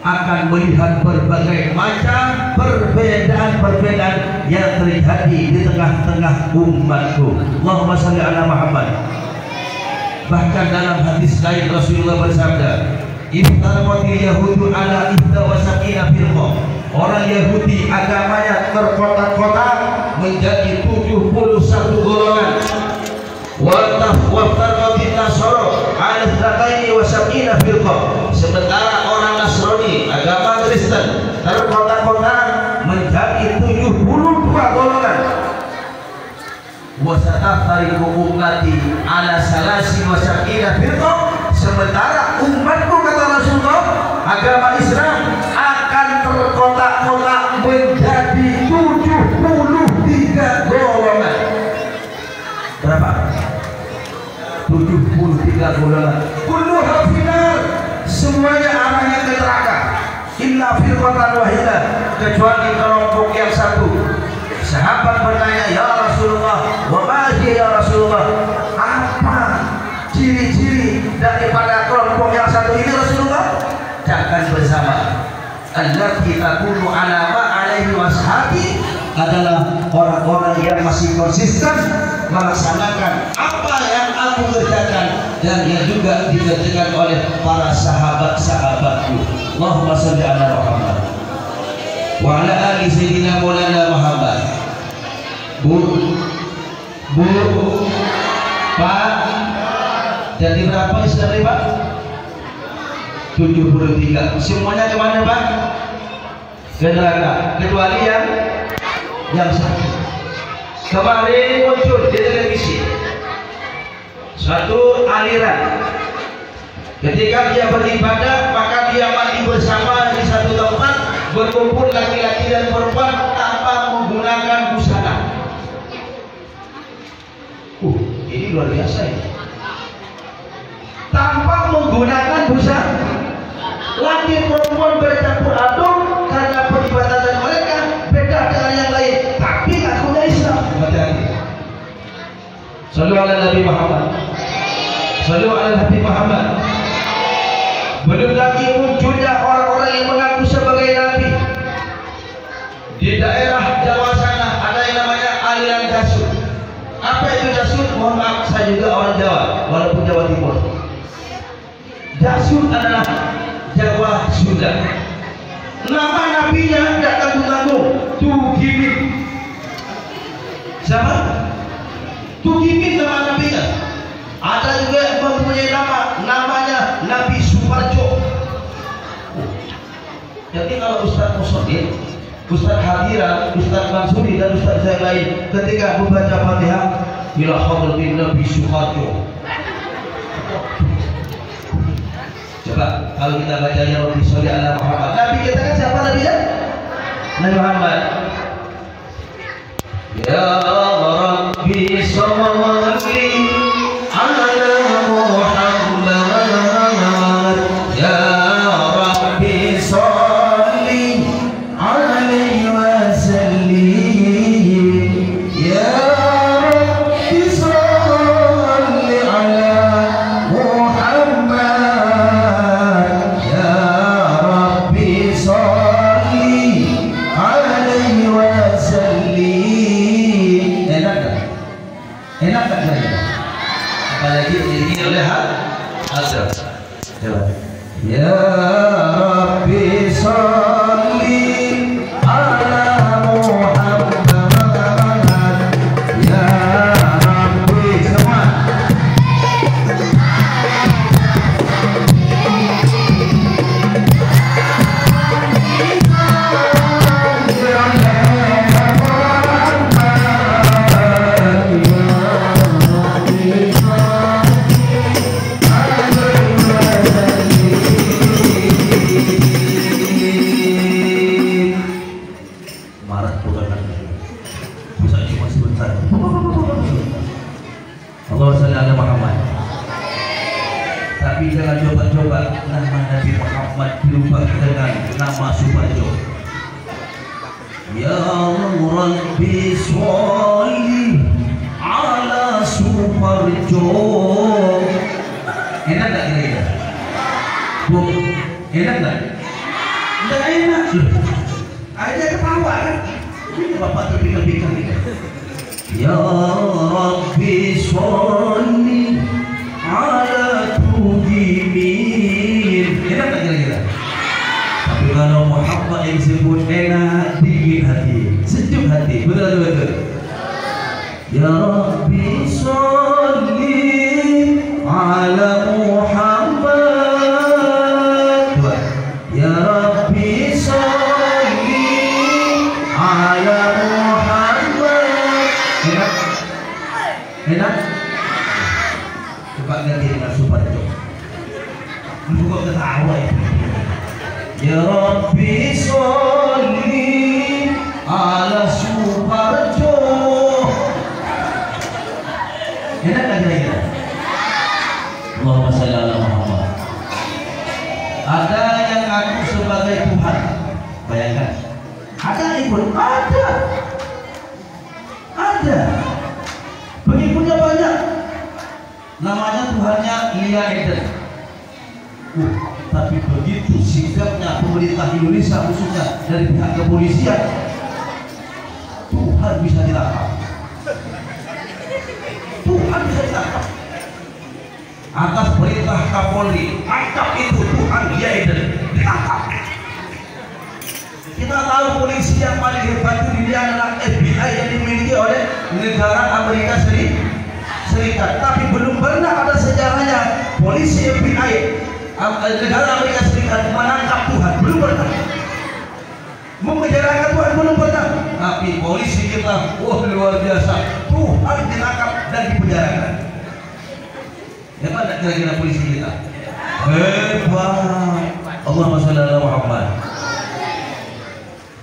akan melihat berbagai macam perbedaan yang terjadi di tengah-tengah umatku. Allahumma shalli ala Muhammad. Bahkan dalam hadis lain Rasulullah bersabda, iftaraqatil yahudu ala 71 firqah. Orang Yahudi agamanya terkotak-kotak menjadi 71 golongan. Waftarqatil nasara ala 72 firqah. Sementara orang Nasrani, agama Kristen, terkotak-kotak menjadi 72 golongan. Wasataftariqu ummati ala 73 firqah. Sementara umatku, kata Rasulullah, agama Islam akan terkotak-kotak menjadi 73 golongan. Berapa? 73 golongan. Kulluha finnar, semuanya arahnya ke neraka. Illa firqatan wahidah, kecuali kelompok yang satu. Sahabat bertanya, ya Rasulullah, wa ma hiya ya Rasulullah, apa ciri-ciri daripada kelompok yang satu ini Rasulullah? Jangan bersama. Allati takunu ala ma alaihi washabi, adalah orang-orang yang masih konsisten melaksanakan apa yang aku kerjakan dan yang juga dikerjakan oleh para sahabat-sahabatku. Allahumma shalli ala Muhammad wa ala ali sayyidina Maulana Muhammad. Bu, Pak, jadi berapa istri Pak? 73. Semuanya kemana Pak? Ke neraka, kecuali yang satu. Kemarin muncul di televisi suatu aliran, ketika dia beribadah maka dia mandi bersama di satu tempat, berkumpul laki-laki dan perempuan tanpa menggunakan busana. Ini luar biasa ya. Tanpa menggunakan busana, laki perempuan bercampur aduk karena peribadatan mereka beda dengan yang lain, tapi ngakunya Islam. Hati-hati. Sallu ala Nabi Muhammad. Sallu ala Nabi Muhammad. Belum lagi munculnya orang-orang yang mengaku sebagai nabi. Di daerah Jawa sana ada yang namanya aliran Dasut. Apa itu Dasut? Mohon maaf, saya juga orang Jawa, walaupun Jawa Timur. Dasut adalah Jawa Sunda. Nama nabinya tidak tanggung-tanggung, Tugimin. Siapa? Tugimin nama nabinya. Ada juga yang mempunyai namanya Nabi Suparjo. Jadi kalau Ustaz Musodin, Ustaz Hadira, Ustaz Mansuri dan Ustaz yang lain ketika membaca Fatihah, ila hadratin Nabi Suparjo. Coba kalau kita bacanya Rabbi sholli ala Muhammad. Nabi kita kan siapa nabinya? Nabi Muhammad. Ya Rabbi sholli ala Muhammad. Ya Rabbi sholli alaihi wa sallim. Ya Rabbi sholli ala Muhammad. Ya Rabbi sholli alaihi wa sallim. Enak tak? Enak tak saya? Apalagi ini oleh Azhar. Coba. Ya Rabbi sholli ala Muhammad. Ya Rabbi semua. Marah bukan bisa cuma sebentar. Allahumma shalli ala Muhammad. Tapi jangan coba-coba nama Nabi Muhammad dirubah dengan nama Suparjo. Ya Rabbi sholli ala Suparjo. Enak tak kira-kira? Bu, enak tak? Tidak enak loh. Aja ketawa kan? Ini bapak terpikir-pikir nih. Ya Rabbi sholli ala Tugimin. Enak tak kira-kira? Tapi kalau Muhammad yang disebut enak, dingin hati, sejuk hati. Betul-betul. Ya Rabbi sholli ala Muhammad. Dua. Ya Rabbi sholli ala Muhammad. Enak? Enak? Coba ganti dengan Suparjo. Lu kok ketawa ya? Ya Rabbi sholli ala Suparjo. Enak gak kira-kira? Allahumma shalli ala Muhammad. Ada yang ngaku sebagai Tuhan. Bayangkan. Ada ikut? Ada. Ada. Pengikutnya banyak. Namanya Tuhannya Lia Eden. Tapi begitu sikapnya pemerintah Indonesia, khususnya dari pihak kepolisian, Tuhan bisa ditangkap. Tuhan bisa ditangkap. Atas perintah Kapolri, tangkap itu Tuhan Lia Eden, ditangkap. Kita tahu polisi yang paling hebat itu dia adalah FBI yang dimiliki oleh negara Amerika Serikat. Tapi belum pernah ada sejarahnya polisi FBI negara Amerika Serikat menangkap Tuhan, belum pernah. Memenjarakan Tuhan belum pernah, tapi polisi kita, wah luar biasa, Tuhan ditangkap dan dipenjarakan. Hebat tak kira-kira polisi kita? Hebat. Allahumma shalli ala Muhammad.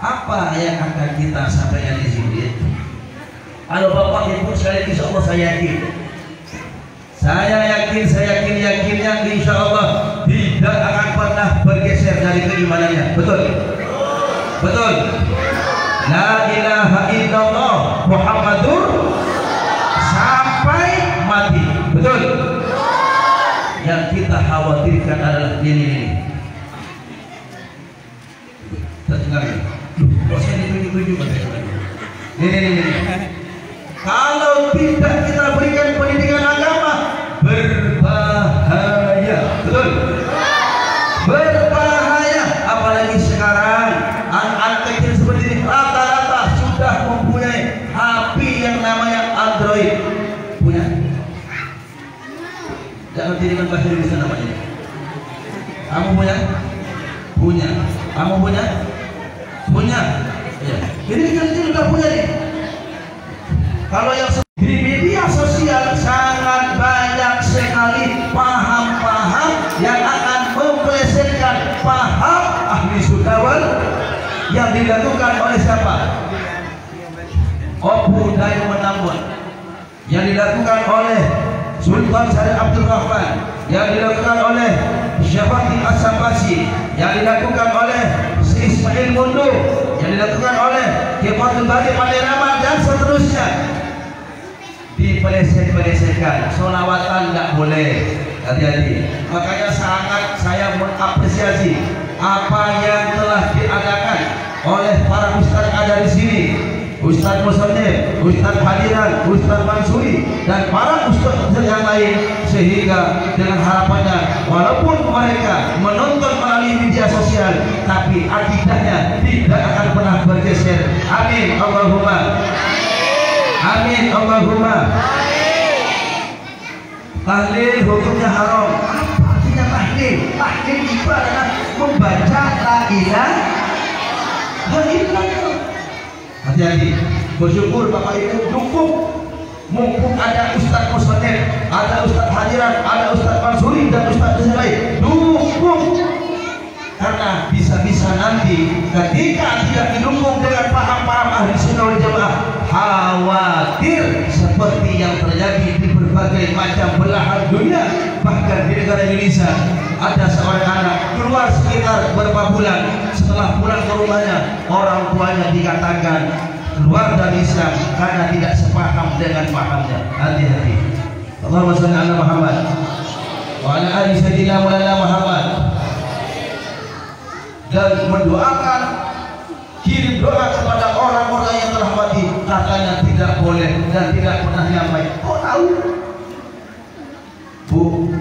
Apa yang akan kita sampaikan di sini? Kalau Bapak Ibu sekalian, insya Allah saya yakin, yakinnya insya Allah tidak akan pernah bergeser dari keimanannya. Betul? Betul. La ilaha illallah Muhammadur sampai mati. Betul. Yang kita khawatirkan adalah ini. Terdengar ya? Kok saya ditunjuk-tunjuk? Ini. Kalau tidak kita berikan pendidikan agama, berbahaya. Betul? Berbahaya. Apalagi sekarang anak-anak kecil seperti ini rata-rata sudah mempunyai HP yang namanya Android. Punya? Jangan dengan bahasa Indonesia namanya. Kamu punya? Punya. Kamu punya? Punya. Ya. Jadi kita sudah punya nih. Kalau yang di media sosial sangat banyak sekali paham-paham yang akan memplesetkan paham ahli sudawal yang dilakukan oleh siapa? Abu Dayu Menambun, yang dilakukan oleh Sultan Syarif Abdul Rahman, yang dilakukan oleh Syafaqi As-Sambasi, yang dilakukan oleh Ismail Mundu, yang dilakukan oleh Kifatul Bari Pandai dan seterusnya. Dipeleset-pelesetkan, solawatan tidak boleh, hati-hati. Makanya sangat saya mengapresiasi apa yang telah diadakan oleh para ustaz ada di sini, Ustaz Musannif, Ustaz Hadiran, Ustaz Mansuri, dan para ustaz yang lain, sehingga dengan harapannya walaupun mereka menonton melalui media sosial, tapi akidahnya tidak akan pernah bergeser. Amin Allahumma. Amin Allahumma. Tahlil hukumnya haram. Apa artinya tahlil? Tahlil itu adalah membaca la ilaha illallah. Hati-hati. Bersyukur Bapak Ibu dukung. Mumpung ada Ustaz Musannif, ada Ustaz Hadiran, ada Ustaz Mansuri dan Ustaz yang lain, dukung. Karena bisa-bisa nanti ketika tidak didukung dengan paham-paham ahli sunnah wal jamaah, khawatir seperti yang terjadi di berbagai macam belahan dunia, bahkan di negara Indonesia. Ada seorang anak keluar sekitar beberapa bulan, setelah pulang ke rumahnya, orang tuanya dikatakan keluar dari Islam karena tidak sepaham dengan pahamnya. Hati-hati. Allahumma shalli ala Muhammad wa ala ali sayyidina Maulana Muhammad. Dan mendoakan, kirim doa kepada orang-orang yang telah mati, katanya tidak boleh dan tidak pernah nyampai. Kok tahu? Bu,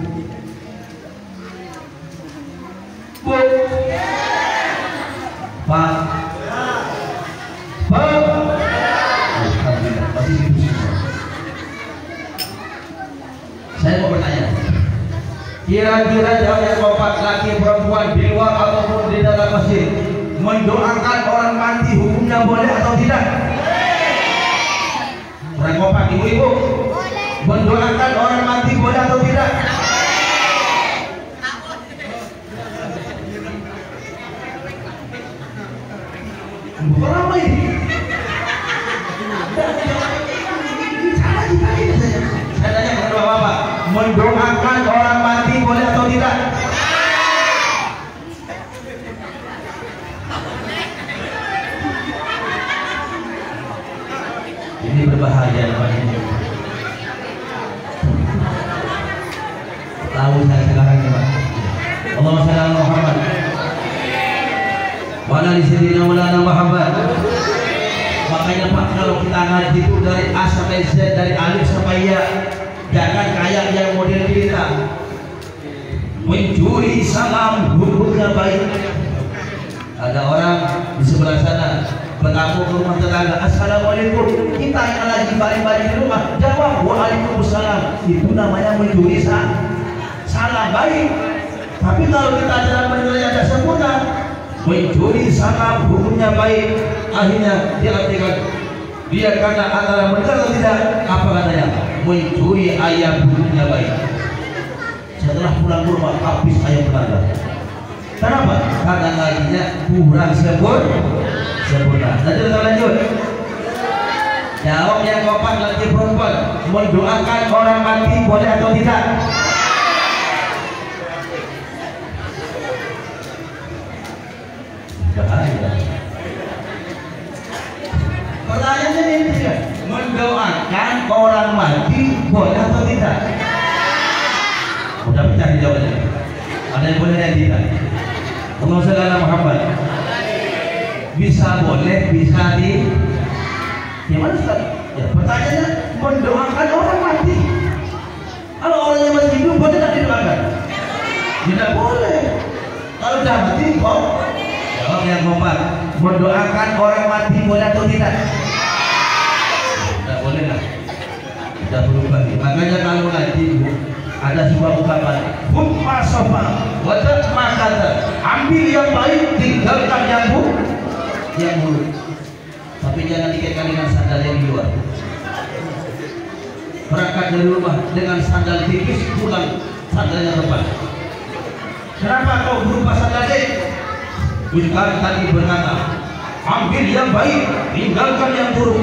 Pak, Alhamdulillah, masih hidup semua. Saya mau bertanya, kira-kira yang bapak laki perempuan di luar ataupun di dalam masjid mendoakan orang mati hukumnya boleh atau tidak? Orang bapak, ibu-ibu, mendoakan orang mati boleh atau tidak? Berapa ini? Saya tanya kepada bapak, mendoakan orang mati boleh atau tidak? Ini berbahaya Pak ini. Tahu saya sekarang ini Pak. Allahumma shalli ala Muhammad wa ala ali sayyidina Maulana Muhammad. Makanya Pak, kalau kita ngaji itu dari A sampai Z, dari alif sampai ya, jangan kayak yang model kita mencuri salam hukumnya baik. Ada orang di sebelah sana bertamu ke rumah tetangga, assalamualaikum, kita yang lagi baring-baring di rumah jawab waalaikumsalam, itu namanya mencuri salam baik. Tapi kalau kita dalam menilai ada sempurna, mencuri sangat hukumnya baik, akhirnya dia katakan dia karena antara benar atau tidak, apa katanya, mencuri ayam hukumnya baik. Setelah pulang ke rumah habis ayam pelanggan. Kenapa? Karena ngajinya kurang sempurna. Nanti kita lanjut. Jawab yang kompak lagi perempuan, mendoakan orang mati boleh atau tidak? Bahaya. Pertanyaannya ini dia, mendoakan orang mati boleh atau tidak? Udah pecah dijawabnya. Ada yang boleh dan tidak? Allahumma shalli ala Muhammad. Bisa boleh, bisa gimana Ustaz? Ya, pertanyaannya mendoakan orang mati. Kalau orangnya masih hidup boleh tidak didoakan? Tidak boleh. Kalau sudah mati kok? Jawab yang kompak. Mendoakan orang mati boleh atau tidak? Tidak boleh lah. Tidak berubah. Makanya kalau ngaji ada sebuah ungkapan, "Hukma sofa, wadat makata." Ambil yang baik, tinggalkan yang buruk. Tapi jangan dikaitkan dengan sandal yang di luar. Berangkat dari rumah dengan sandal tipis, pulang sandalnya tepat. Kenapa kau berubah sandalnya? Bukan tadi berkata, ambil yang baik, tinggalkan yang buruk.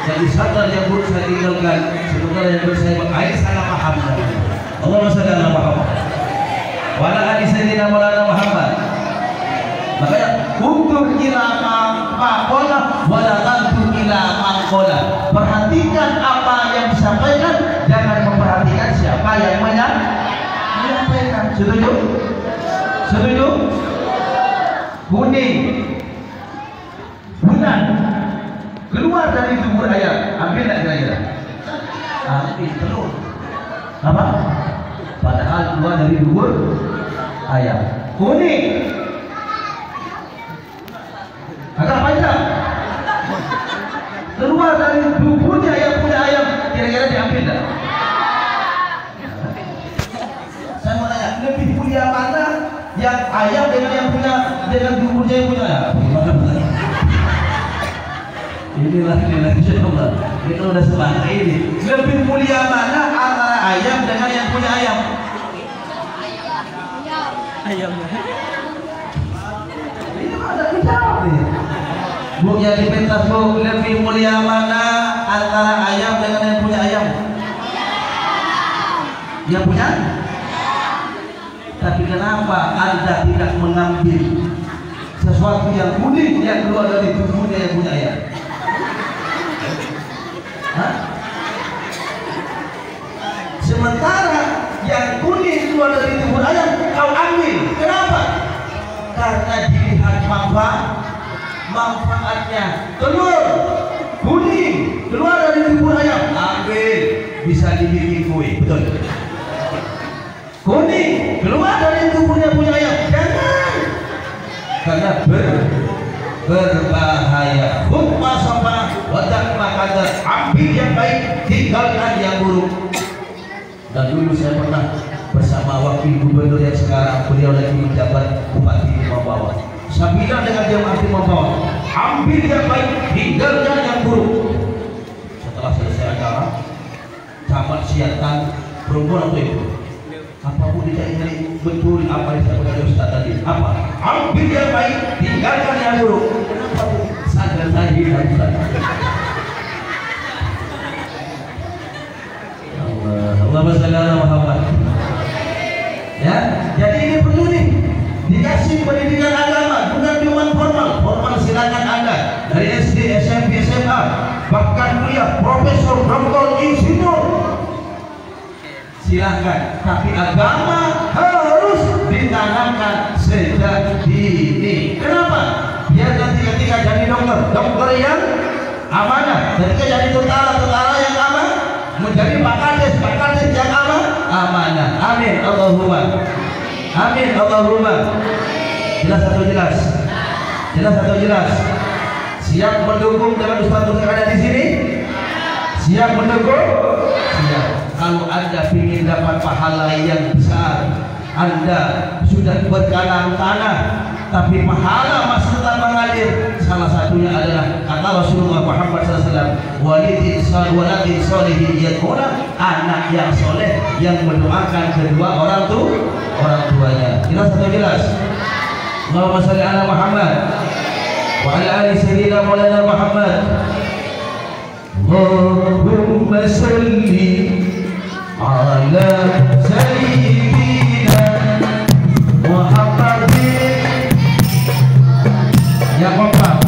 Jadi sandal yang buruk saya tinggalkan, sementara yang baik saya pakai. Salah paham. Allahumma shalli ala Muhammad. Wa ala ali sayyidina Maulana Muhammad. Makanya undur ila maqala wa la tantur ila maqala. Perhatikan apa yang disampaikan, jangan memperhatikan siapa yang menyampaikan. Setuju? Setuju? Kuning, bulan keluar dari tubuh ayam, ambil tak kira-kira? Ambil telur. Apa? Padahal keluar dari tubuh ayam. Kuning, agak panjang, keluar dari tubuhnya yang punya ayam, kira-kira diambil tak? Saya mau tanya, lebih mulia mana yang ayam dengan yang punya, dengan tubuhnya yang punya ayam? Inilah insyaallah. Kita udah semangat ini. Lebih mulia mana antara ayam dengan yang punya ayam? Ayamnya. Ini ada dijawab nih. Bu yang dipentas bu, lebih mulia mana antara ayam dengan yang punya ayam? Yang punya? Tapi kenapa Anda tidak mengambil sesuatu yang kuning yang keluar dari tubuhnya yang punya ayam? Hah? Sementara yang kuning keluar dari tubuh ayam kau ambil. Kenapa? Karena dilihat manfaatnya. Telur kuning keluar dari tubuh ayam, ambil, bisa dibikin kue. Betul? Kuning keluar dari tubuhnya punya ayam, jangan, karena berbahaya. Hukma sofa, wadak makata. Ambil yang baik, tinggalkan yang buruk. Dan dulu saya pernah bersama wakil gubernur yang sekarang, beliau lagi menjabat Bupati Mambawa. Saya bilang dengan dia Bupati Mambawa, ambil yang baik, tinggalkan yang buruk. Setelah selesai acara, camat siapkan perempuan untuk itu. Apapun tidak ingin betul apa yang disampaikan oleh Ustaz tadi. Apa? Ambil yang baik, tinggalkan yang buruk. Kenapa bu? Sadar saya hilang Ustaz. Allahumma shalli ala Muhammad. Ya, jadi ini perlu nih dikasih pendidikan agama, bukan cuma formal. Formal silakan Anda dari SD, SMP, SMA, bahkan kuliah, profesor, doktor, insinyur. Silahkan, tapi agama harus ditanamkan sejak dini. Kenapa? Biar nanti ketika jadi dokter yang amanah, ketika jadi tentara yang amanah, menjadi pakades yang amanah. Amin Allahumma. Amin Allahumma. Jelas atau jelas? Jelas atau jelas? Siap mendukung dengan Ustaz yang ada di sini? Siap mendukung? Siap. Kalau Anda ingin dapat pahala yang besar, Anda sudah berkalang tanah, tapi pahala masih tetap mengalir. Salah satunya adalah kata Rasulullah Muhammad SAW, walidin sholihin yad'una, anak yang soleh yang mendoakan kedua orang tuanya. Jelas atau jelas? Allahumma sholli ala Muhammad wa ala ali sayyidina Maulana Muhammad. Allahumma sholli ala sayyidina Muhammadin ya kompak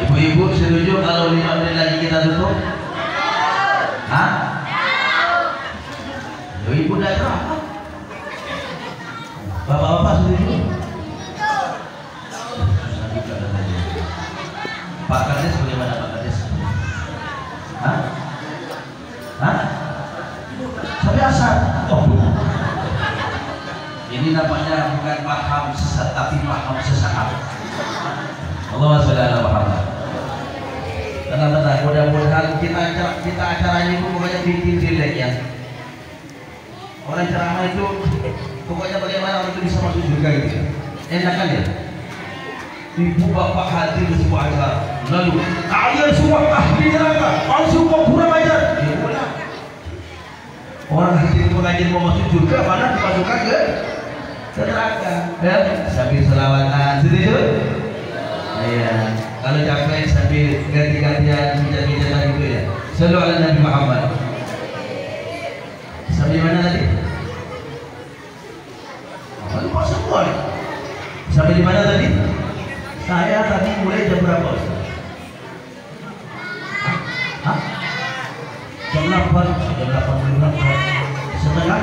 Ibu-ibu setuju kalau 5 menit lagi kita tutup? Hah? Ibu dah berapa? Bapak-bapak setuju? Pak Kades bagaimana Pak Kades? Hah? Hah? Biasa. Oh, ini namanya bukan paham sesat tapi paham sesaat. Allahumma sholli ala Muhammad. Tenang-tenang, mudah-mudahan kita acaranya itu pokoknya bikin relax ya. Orang ceramah itu pokoknya bagaimana orang itu bisa masuk surga gitu. Enak kan ya? Ibu bapak hadir di sebuah acara, lalu kalian semua ahli neraka, kalian semua kurang ajar. Ya udah, Orang hadir pengajian mau masuk surga mana dimasukkan ke neraka. Ya, sambil selawatan, setuju? Iya. Kalau capek sambil ganti-gantian bijak-bijakan gitu ya. Sallu ala Nabi Muhammad. Sampai mana tadi? Lupa semua. Sampai di mana tadi? Saya tadi mulai jam berapa, Ustaz? Hah? Jam 8, jam 8 setengah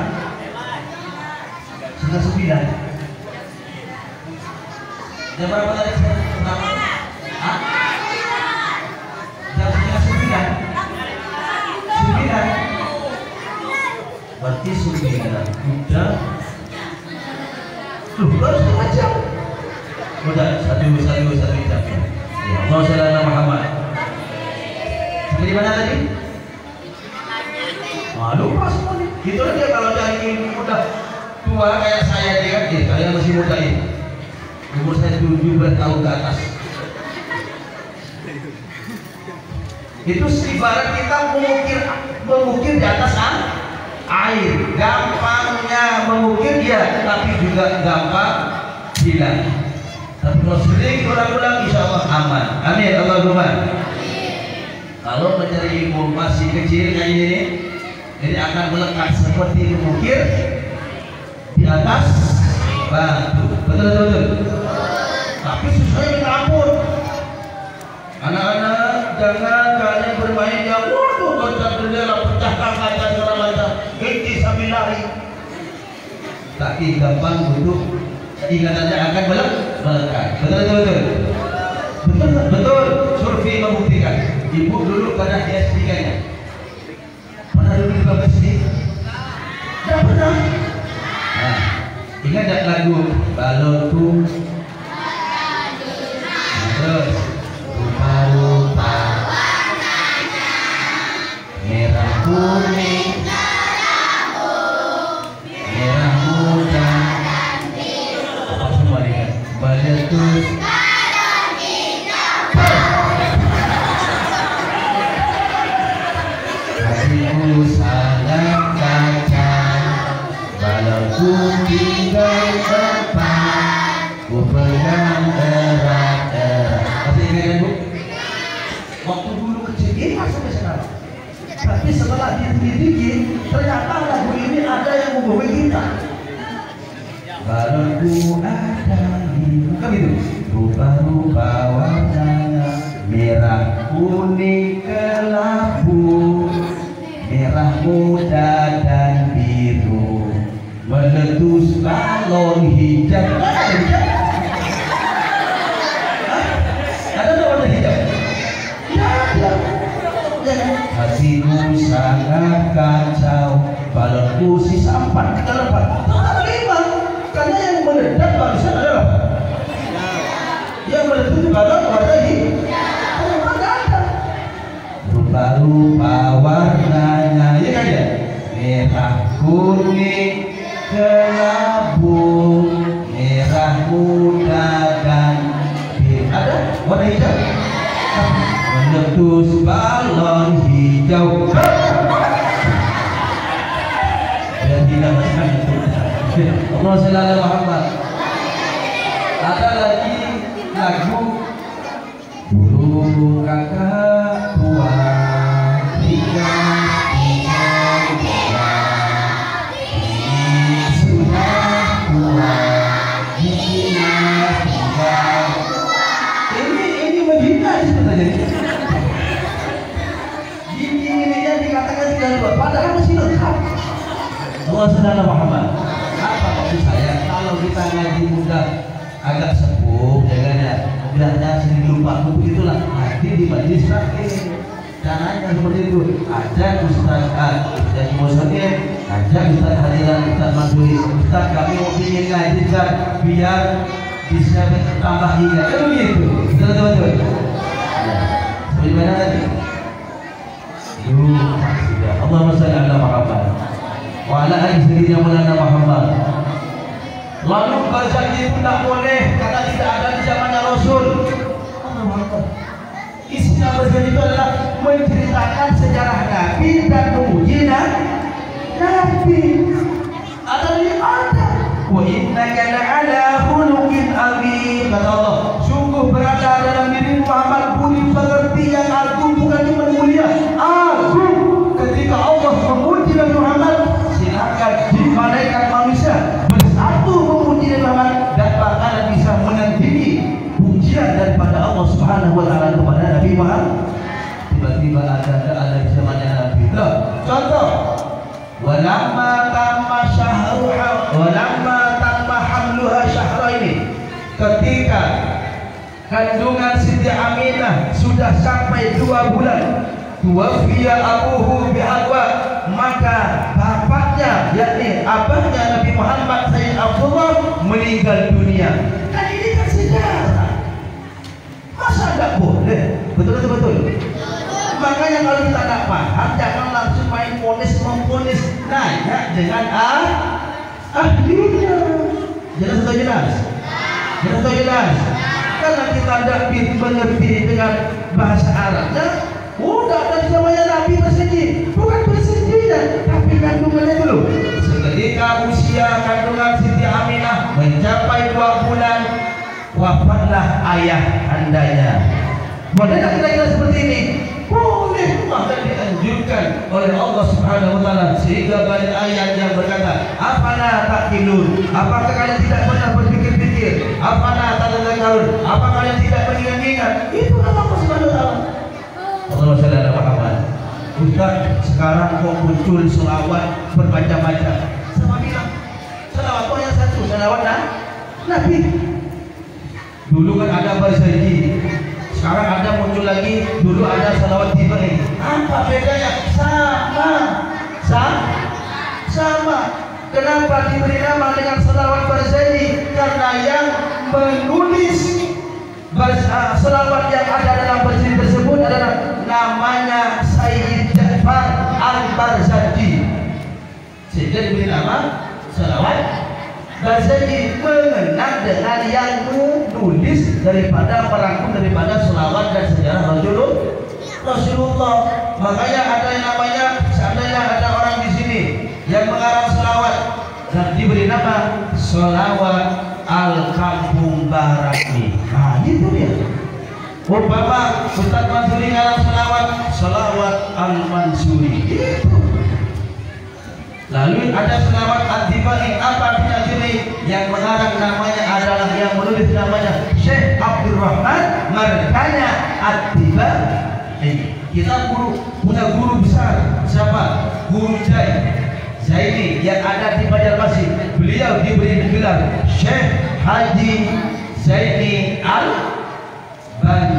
9. Jam berapa tadi? Hah? Jam 9. Berarti 9. Udah. Loh, baru setengah jam. Udah, satu jam. Mau salam Muhammad. Sampai di mana tadi? Lupa semua nih. Gitu aja kalau cari udah tua kayak saya dia kan, saya masih muda ini. Umur saya 17 tahun ke atas. Itu ibarat kita mengukir di atas air. Gampangnya mengukir ya, tapi juga gampang hilang. Tapi kalau sering ulang-ulang, insya Allah aman. Amin. Allahumma. Kalau mencari ilmu masih kecil kayak ini, ini akan melekat seperti mengukir di atas batu. Betul. Tapi susahnya minta ampun. Anak-anak jangan kalian bermain yang waduh loncat bendera, pecahkan kaca segala macam, inti sambil lari. Tapi gampang untuk ingatannya akan melekat. Betul. Survei membuktikan. Ibu dulu pada SD-nya. Pernah dulu di bawah SD? Tidak pernah. Nah, ingat tak lagu Balonku? Terus rupa-rupa merah kuning, merah muda, apa semua ingat? Baletus. Hatiku sangat kaca, balonku tinggal tempat, ku pegang erat-erat. Masih ingat kan, Bu? Waktu dulu kecil ini sampai sekarang. Tapi setelah diselidiki, ternyata lagu ini ada yang membawa kita. Balonku ada di kan itu, rupa-rupa warnanya, merah kuning kelabu, merah muda dan biru, meletus balon hijau. Ada warna hijau? Ya. Hatiku sangat kacau, balonku sisa 4, tinggal 4. Total 5. Karena yang meledak barusan adalah yang meletus balon warna hijau. Ada. Rupa-rupa warnanya, ya kan ya? Merah kuning kelabu, merah muda dan biru. Ada warna hijau. Meletus balon hijau. Dan hilang itu. Allah sallallahu Muhammad. Ada lagi lagu dulu kakak tua tiga ini sudah tua ini menghina sebenarnya. Ini yang dikatakan tidak tua, padahal masih lengkap. Allah sallallahu Muhammad. Apa maksud saya? Kalau kita ngaji muda agak sepuh, ya bilangnya sering lupa, begitulah. Nanti di majlis terakhir caranya seperti itu. Ajak Ustaz jadi musonya, ajak Ustaz hadiran Ustaz Mansuri. Ustaz kami mau ingin ngaji biar bisa tambah hingga kan begitu. Betul. Seperti mana tadi? Allahumma shalli ala Muhammad wa ala ali sayyidina Maulana Muhammad. Lalu berzakir itu tidak boleh karena tidak ada di zamannya Rasul. Isinya berzakir itu adalah menceritakan sejarah Nabi dan memuji Nabi. kata Allah, sungguh berada dalam diri Muhammad budi pekerti yang agung, bukan cuma mulia, agung. Ketika Allah memuji Nabi Muhammad, silakan di malaikat manusia bersatu memuji Nabi Muhammad dan bakalan bisa menandingi pujian daripada Allah Subhanahu wa taala kepada Nabi Muhammad. Tiba-tiba ada di zamannya Nabi. Loh, contoh, walamma tamma hamluha syahraini, ketika kandungan Siti Aminah sudah sampai 2 bulan, tuwafiya abuhu bihalwa, maka bapaknya yakni abahnya Nabi Muhammad Sayyid Abdullah meninggal dunia. Kan ini kan sejarah, masa enggak boleh? Betul. Makanya kalau kita tidak paham, jangan langsung main ponis-memponis, nanya dengan ahlinya. Jelas atau jelas? Jelas atau jelas? Karena kita tidak mengerti dengan bahasa Arabnya, udah dari zamannya Nabi bersedih, bukan bersedihnya, tapi kandungannya dulu. Seketika usia kandungan Siti Aminah mencapai 2 bulan, wafatlah ayah andanya. Boleh tak kira-kira seperti ini? Boleh, bahkan dianjurkan oleh Allah Subhanahu wa taala, sehingga banyak ayat yang berkata, "Afala taqilun?" Apakah kalian tidak pernah berpikir-pikir? "Afala tadhakkarun?" Apa kalian tidak mengingat-ingat? Itu Allah Subhanahu wa taala. Allah Subhanahu wa taala. Ustaz, sekarang kok muncul selawat bermacam-macam. Sama bilang, selawat kok yang satu, selawat Nabi. Dulu kan ada berjanji, sekarang ada muncul lagi, dulu ada salawat Jibril. Apa bedanya? Sama. Kenapa diberi nama dengan salawat berjanji? Karena yang menulis salawat yang ada dalam berjanji tersebut adalah namanya Sayyid Ja'far Al-Barzanji. Sehingga diberi nama salawat berjanji, mengenang dengan yang menulis daripada merangkum daripada selawat dan sejarah Rasulullah. Makanya ada yang namanya, seandainya ada orang di sini yang mengarang selawat dan diberi nama selawat Al-Kampung Baraki. Nah, itu dia. Umpama Ustaz Mansuri ngarang selawat Al-Mansuri. Itu. Lalu ada selawat At-Tibai, apa artinya ini? Yang mengarang namanya adalah, yang menulis namanya Syekh Abdurrahman Markanya At-Tibai. Kita punya guru besar, siapa? Guru Zaini yang ada di Banjarmasin. Beliau diberi gelar Syekh Haji Zaini Al-Bandari.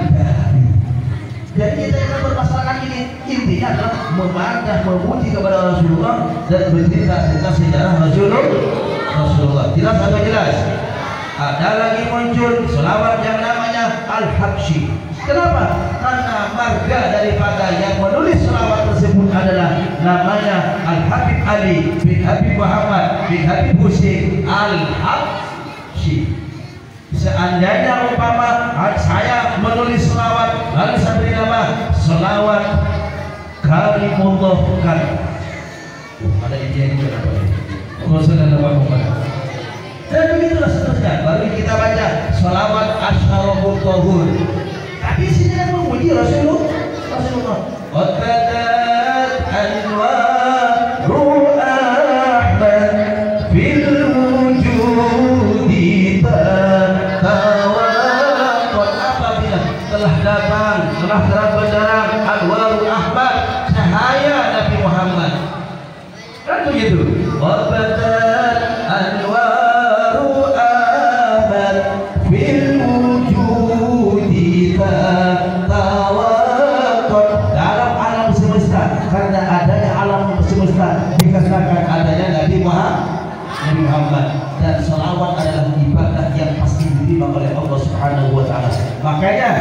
Jadi kita yang bermasyarakat ini intinya adalah memandang, memuji kepada Rasulullah dan bercerita tentang sejarah Rasulullah. Jelas atau jelas? Ada lagi muncul selawat yang namanya Al-Habsyi. Kenapa? Karena marga daripada yang menulis selawat tersebut adalah namanya Al-Habib Ali bin Habib Muhammad bin Habib Husain Al-Habsyi. Seandainya umpama saya menulis selawat lalu saya beri nama selawat Karimullah, bukan ada ide juga apa? Dan begitulah seterusnya. Baru kita baca selawat Asyarabul Tahur. Tapi sini kan memuji Rasulullah. Qadat anwaru Ahmad fil wujudi tawaqat. Apabila telah datang, telah terang benderang anwaru Ahmad, cahaya Nabi Muhammad. Kan begitu. Qadat anwaru Ahmad fil wujudi tawaqat. Dalam alam semesta, karena adanya alam semesta dikarenakan adanya Nabi Muhammad, dan salawat adalah ibadah yang pasti diterima oleh Allah Subhanahu wa taala. Makanya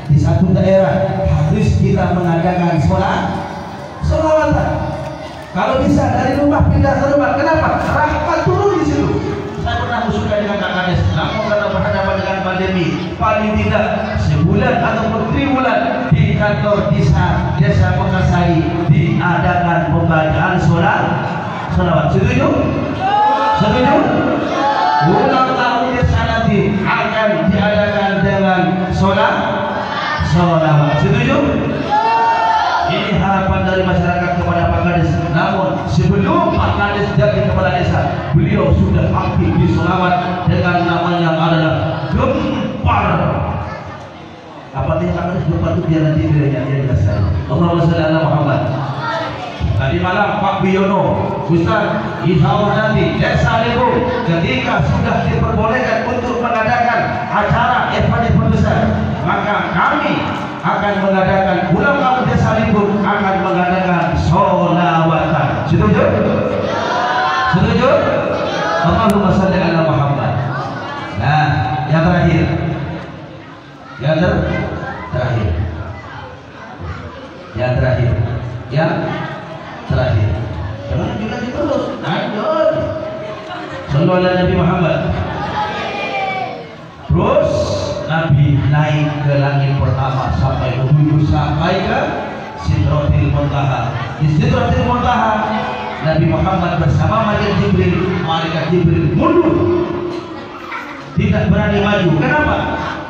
di satu daerah harus kita mengadakan salawatan. Kalau bisa dari rumah pindah ke rumah. Kenapa? Rahmat turun di situ. Saya pernah musuhkan dengan Kak Kades, namun karena berhadapan dengan pandemi, paling tidak sebulan ataupun 3 bulan di kantor desa Pengasari diadakan pembacaan salawat. Setuju? Ulang tahun desa nanti akan sholawat. Setuju? Ini harapan dari masyarakat kepada Pak Kades. Namun sebelum Pak Kades jadi kepala desa, beliau sudah aktif di sholawat dengan nama yang adalah Gempar. Apa artinya Pak Kades Gempar itu? Biar nanti dia jelaskan. Allahumma sholli ala Muhammad. Tadi malam Pak Biono, Ustaz, insya Allah nanti Desa Limbung ketika sudah diperbolehkan untuk mengadakan acara event besar, maka kami akan mengadakan ulang tahun Desa Limbung, akan mengadakan sholawatan. Setuju? Setuju? Allahumma sholli ala Muhammad. Nah, yang terakhir, yang terakhir, jangan dilanjut terus. Lanjut. Sallu ala Nabi Muhammad. Terus Nabi naik ke langit pertama sampai menuju sampai ke Sidratil Muntaha. Di Sidratil Muntaha Nabi Muhammad bersama malaikat Jibril mundur, tidak berani maju. Kenapa?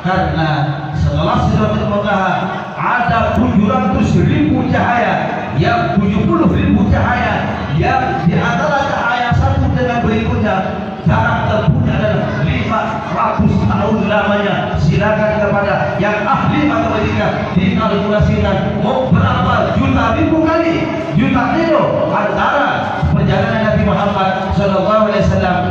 Karena setelah Sidratil Muntaha ada 700.000 cahaya, yang 70.000 cahaya yang di antara cahaya satu dengan berikutnya jarak tempuhnya adalah 500 tahun lamanya. Silakan kepada yang ahli matematika dikalkulasikan mau berapa ribu kali, juta kilo antara perjalanan Nabi Muhammad SAW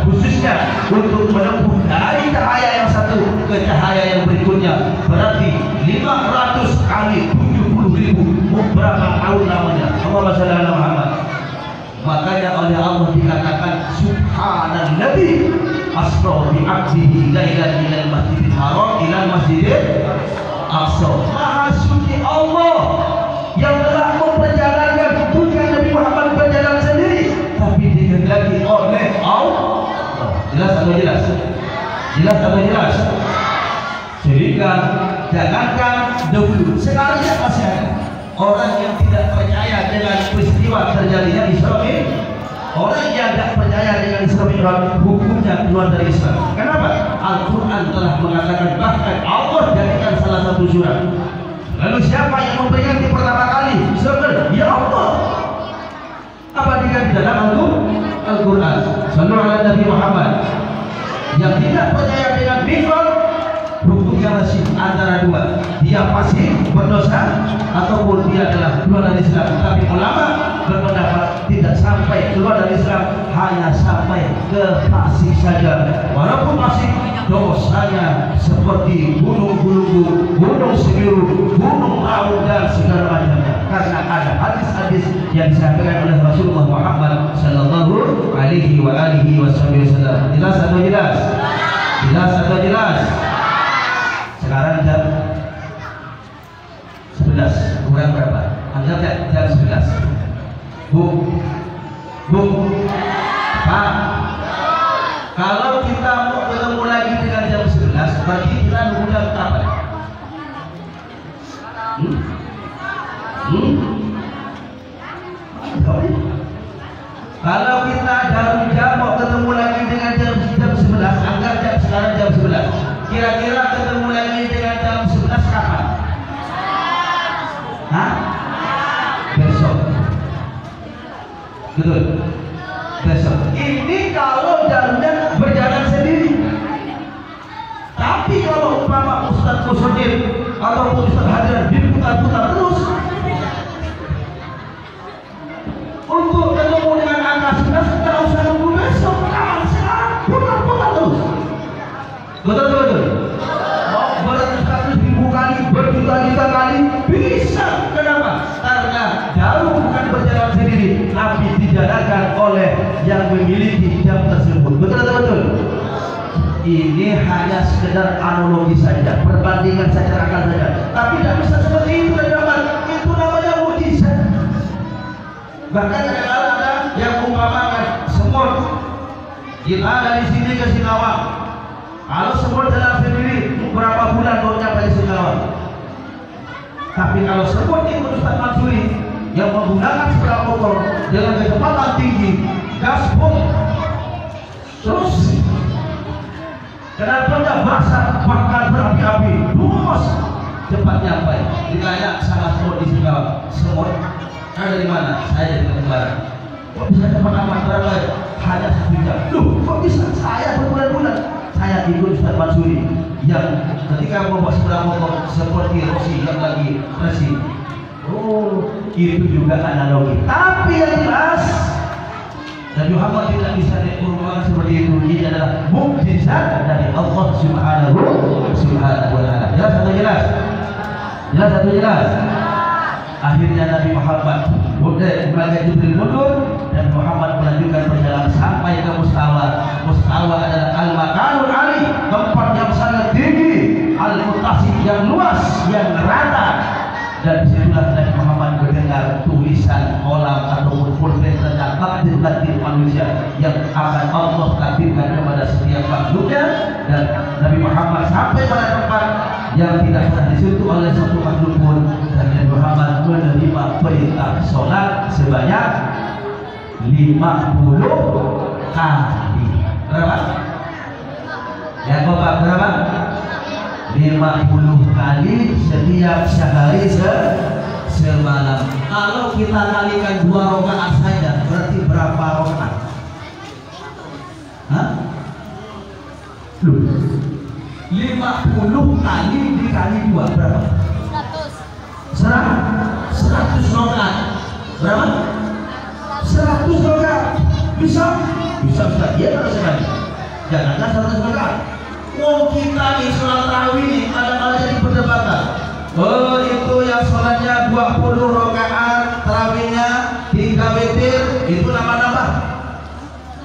khususnya untuk menempuh dari cahaya yang satu ke cahaya yang berikutnya, berarti 500 kali 70.000, berapa tahun lamanya. Allahumma sholli ala Muhammad. Makanya oleh Allah dikatakan subhanallazi asra bi 'abdihi lailan minal masjidil haram ilal masjidil aqsa. Maha suci Allah yang telah memperjalankan, bukan Nabi Muhammad berjalan sendiri, tapi dikehendaki oleh Allah. Jelas atau jelas? Jelas atau jelas? Sehingga jangankan dahulu, sekarang ya masih ada orang yang tidak percaya dengan peristiwa terjadinya Isra Mi'raj. Orang yang tidak percaya dengan Isra Mi'raj hukumnya keluar dari Islam. Kenapa? Al-Quran telah mengatakan, bahkan Allah jadikan salah satu surat. Lalu siapa yang memperingati pertama kali Isra Mi'raj? Ya Allah. Apa diganti dalam Al-Quran? Sallu ala Nabi Muhammad. Yang tidak percaya dengan Mi'raj hukumnya masih antara dua, dia pasti berdosa ataupun dia adalah keluar dari Islam. Tapi ulama berpendapat tidak sampai keluar dari Islam, hanya sampai ke fasik saja. Walaupun fasik, dosanya seperti gunung Gulunggu, gunung Semeru, gunung Raung dan segala macamnya. Karena ada hadis-hadis yang disampaikan oleh Rasulullah Muhammad Sallallahu Alaihi Wasallam. Jelas atau jelas? Jelas atau jelas? Sekarang jam 11 kurang berapa? Anggap jam 11. Bu, Pak, kalau kita mau ketemu lagi dengan jam 11, berarti kita nunggu jam kapan? Kalau kita dalam jam mau ketemu lagi dengan jam 11, anggap sekarang jam 11. Kira-kira ketemu lagi dengan jam 11 kapan? Hah? Besok. Betul. Besok. Ini kalau jalannya berjalan sendiri. Tapi kalau umpama Ustaz Musyid atau Ustaz Hadran diputar-putar terus, untuk ketemu dengan angka 11 tidak usah nunggu besok. Sekarang putar-putar terus. Betul. Beratus-ratus-ribu kali, berjuta-juta kali bisa. Kenapa? Karena jauh bukan berjalan sendiri, tapi dijalankan oleh yang memiliki jam tersebut. Betul. Ini hanya sekedar analogi saja, perbandingan secara akal saja. Tapi tidak bisa seperti itu, teman-teman. Itu namanya mukjizat. Bahkan ada yang umpamakan semut. Kita dari sini ke Singawang. Kalau semut jalan sendiri, berapa bulan baru nyampe di Singawang? Tapi kalau semut ikut Ustaz Mansuri yang menggunakan sepeda motor dengan kecepatan tinggi, gaspol, terus kenapa berasa bahkan berapi-api, luas cepat nyampe. Ditanya sama semut di Singapura, semut dari mana? Saya dari Kembaran. Kok bisa dapat aman berapa? Hanya 1 jam. Loh, kok bisa? Saya berbulan-bulan. Saya ikut Ustaz Mansuri yang ketika membawa sepeda motor seperti Rosi yang lagi resi. Oh, itu juga analogi. Tapi yang jelas Nabi Muhammad tidak bisa diurutan seperti itu. Ini adalah mukjizat dari Allah Subhanahu wa Ta'ala. Jelas atau jelas? Jelas atau jelas? Akhirnya Nabi Muhammad Malaikat Jibril mundur dan Muhammad melanjutkan perjalanan sampai ke Mustawa. Mustawa adalah al-makanul ali, tempat yang sangat tinggi, al-mutasib yang luas, yang rata. Dan disitulah Nabi Muhammad mendengar tulisan kolam ataupun pulpen tentang takdir-takdir manusia yang akan Allah takdirkan kepada setiap makhluknya. Dan Nabi Muhammad sampai pada tempat yang tidak pernah disentuh oleh satu makhluk pun, dan Nabi Muhammad menerima perintah sholat sebanyak 50 kali. Berapa? Ya Bapak, berapa? 50 kali setiap sehari semalam. Kalau kita kalikan 2 rakaat saja, berarti berapa rakaat? Hah? Loh, 50 kali dikali 2 berapa? 100 rakaat. Berapa? 100 rakaat. Bisa? Bisa Ustaz. Ya kalau sekali. Janganlah 100 rakaat. Wong kita nih sholat tarawih nih kadang-kadang jadi perdebatan. Oh itu yang sholatnya 20 rakaat, tarawihnya 3 witir, itu nambah-nambah.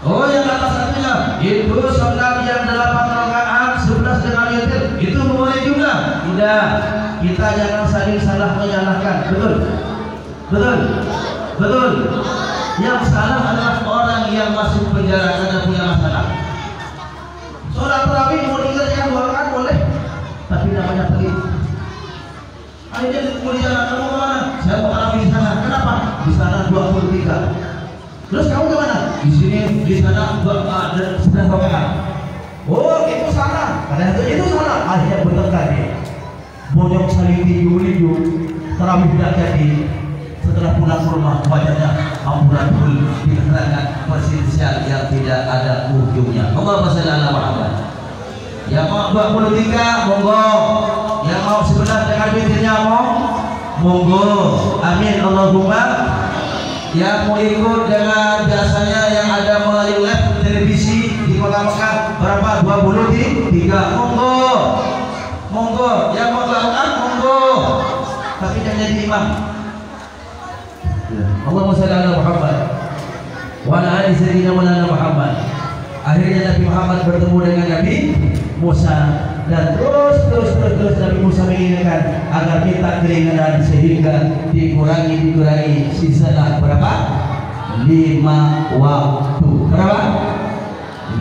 Oh yang kata satunya itu sholat yang 8 rakaat 11 dengan witir, itu boleh juga. Tidak, kita jangan saling salah menyalahkan. Betul? Betul? Betul? Yang salah adalah orang yang masuk penjara karena punya masalah. Sholat tarawih mau dikerjakan 2 rakaat boleh, tapi namanya pelit. Akhirnya mau di jalan, kamu kemana? Saya mau tarawih di sana. Kenapa? Di sana 23. Terus kamu kemana? Di sini, di sana 9 rakaat. Oh itu salah. Kadang itu salah. Akhirnya bertengkar nih. Bonyok saling tinju-tinju, tarawih tidak jadi. Setelah pulang ke rumah wajahnya amburadul dikarenakan perselisihan yang tidak ada ujungnya. Allahumma shalli ala Muhammad. Yang mau 23 monggo, yang mau 11 dengan witirnya monggo. Amin Allahumma. Yang mau ikut dengan biasanya yang ada melalui live televisi di Kota Mekah berapa? 23 monggo. Monggo. Yang mau lakukan monggo. Tapi jangan jadi imam. Allahumma shalli ala Muhammad wa ala ali sayyidina Muhammad. Akhirnya Nabi Muhammad bertemu dengan Nabi Musa, dan terus Nabi Musa mengingatkan agar kita keringanan sehingga dikurangi sisa berapa? 5 waktu. Berapa?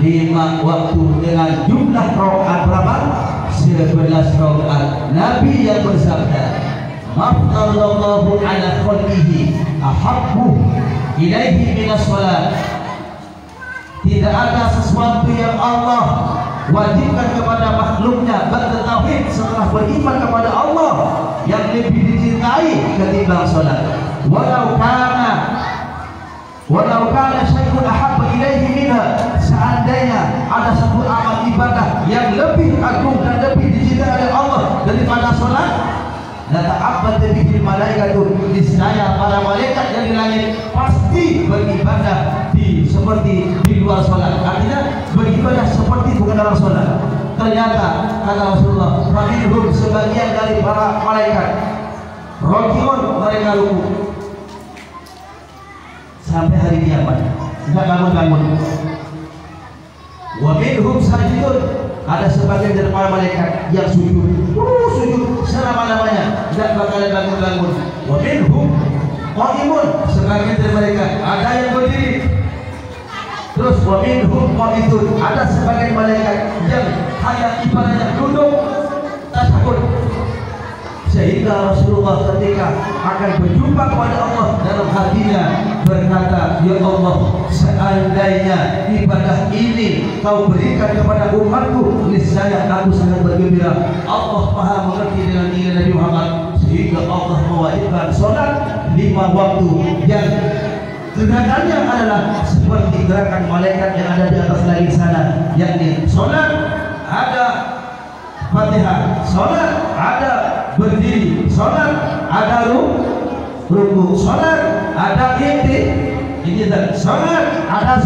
5 waktu dengan jumlah rakaat berapa? 11 rakaat. Nabi yang bersabda, Mafdallahu ala khalqihi ahabbu ilaihi minas salat. Tidak ada sesuatu yang Allah wajibkan kepada makhluknya bertauhid setelah beriman kepada Allah yang lebih dicintai ketimbang salat. Walau kana syai'un ahabba ilaihi minha, seandainya ada satu amal ibadah yang lebih agung dan lebih dicintai oleh Allah daripada salat, la ta'abbad bihi malaikatu, niscaya para malaikat yang di langit pasti beribadah seperti di luar sholat. Artinya beribadah seperti bukan dalam sholat. Ternyata kata Rasulullah, faminhum, sebagian dari para malaikat rokiun, mereka ruku sampai hari kiamat, tidak bangun-bangun. Wa minhum sajidun, ada sebagian dari para malaikat yang sujud selama-lamanya, tidak bakalan bangun-bangun. Wa minhum qaimun, sebagian dari mereka ada yang berdiri. Terus wa minhum qa'idun, ada sebagian malaikat yang hanya ibadahnya duduk tasyahud. Sehingga Rasulullah ketika akan berjumpa kepada Allah dalam hatinya berkata, ya Allah, seandainya ibadah ini kau berikan kepada umatku, niscaya aku sangat bergembira. Allah Maha mengerti dengan ini Nabi Muhammad. 5 waktu yang gerakannya adalah seperti gerakan malaikat yang ada di atas langit sana, yakni sholat ada Fatihah, sholat ada berdiri, sholat ada ruku, sholat ada dan sholat ada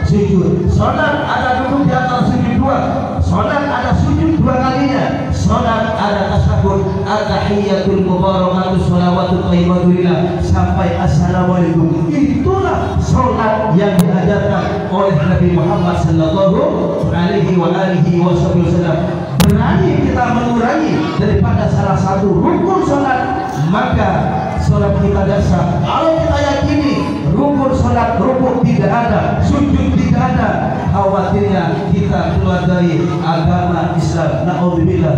sujud, sholat ada duduk di atas sujud 2, sholat ada sujud 2 kalinya, sholat ada tasyahud, at-tahiyyatul mubarakatuh sholawatu thayyibatulillah sampai assalamualaikum. Itulah sholat yang diajarkan oleh Nabi Muhammad sallallahu alaihi wasallam. Berani kita mengurangi daripada salah satu rukun sholat, maka sholat kita dasar. Kalau kita yakini rukun sholat, rukun tidak ada, sujud tidak ada, khawatirnya kita keluar dari agama Islam. Na'udzubillah,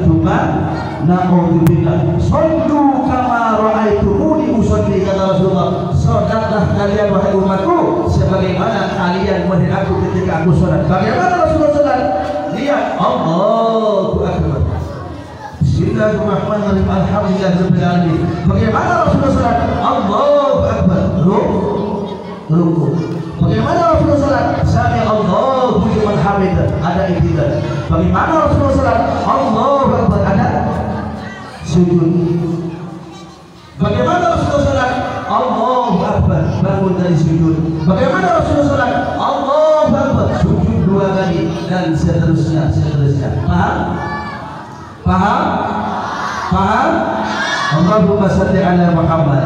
na'udzubillah. Shollu kama ra'aitumuni usolli, kata Rasulullah. Sholatlah kalian wahai umatku sebagaimana kalian melihat aku ketika aku sholat. Bagaimana Rasulullah sholat? Lihat, Allahu Akbar, Bismillahirrahmanirrahim, Alhamdulillahirabbil alamin. Bagaimana Rasulullah sholat? Allahu Akbar, ruku. Bagaimana Rasulullah sholat? Sami Allahu liman hamidah, ada i'tidal. Bagaimana Rasulullah sholat? Allahu Akbar, ada sujud. Bagaimana Rasulullah sholat? Allahu Akbar, bangun dari sujud. Bagaimana Rasulullah sholat? Allahu Akbar, sujud 2 kali dan seterusnya. Paham? Allahumma shalli ala Muhammad.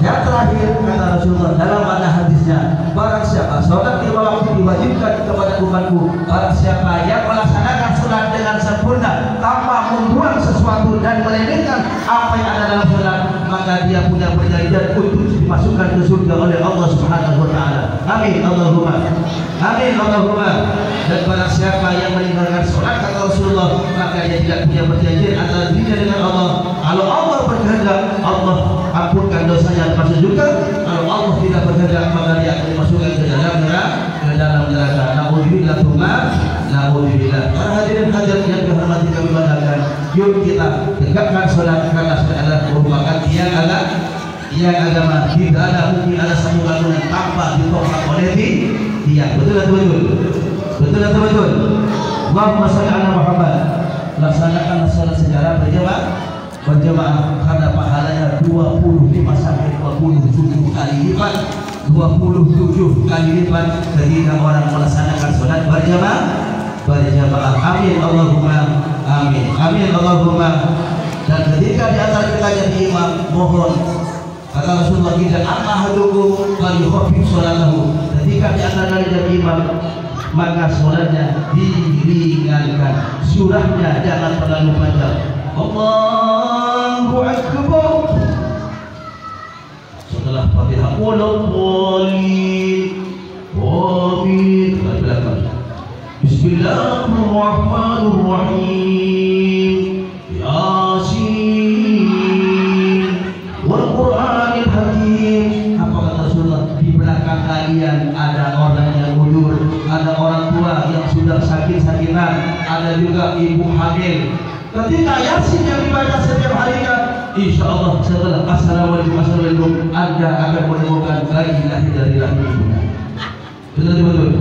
Yang terakhir kata Rasulullah dalam mana hadisnya, barang siapa sholat 5 waktu diwajibkan kepada umatku, barang siapa yang melaksanakan sholat dengan sempurna tanpa membuang sesuatu dan meremehkan apa yang ada dalam sholat, maka dia punya perjanjian untuk dimasukkan ke surga oleh Allah Subhanahu wa taala. Amin Allahumma. Amin Allahumma. Dan barang siapa yang meninggalkan sholat kata Rasulullah, maka dia tidak punya perjanjian antara dirinya dengan Allah. Kalau Allah berkehendak, Allah ampunkan dosanya masuk surga. Kalau Allah tidak berkehendak, maka dia akan dimasukkan ke dalam neraka. Naudzubillah, naudzubillah. Para hadirin hadirat yang dihormati kami banggakan, yuk kita tegakkan sholat karena sholat adalah merupakan tiang agama. Tidak ada mungkin ada satu bangunan tanpa ditopang oleh tiang. Betul atau betul? Allahumma shalli ala Muhammad. Laksanakan salat sejarah berjamaah karena pahalanya 25 sampai 27 kali lipat, 27 kali lipat ketika orang melaksanakan salat berjamaah. Amin Allahumma amin. Amin Allahumma. Dan ketika di antara kita jadi imam, mohon kata Rasulullah, tidak ahadukum falyukhafif sholatahu. Ketika di antara jadi imam, maka sholatnya diringankan, surahnya jangan terlalu panjang. Allahu Akbar. Setelah Fatihah, amin. Bismillahirrahmanirrahim. Yasin wal Qur'anil Hakim. Apa kata Rasulullah? Di belakang kalian ada orang yang gugur, ada orang tua yang sudah sakit-sakitan, ada juga ibu hamil. Ketika Yasin yang dibaca setiap harinya, insya Allah setelah assalamualaikum Anda akan menemukan lagi lahir dari rahim ibunya. Betul.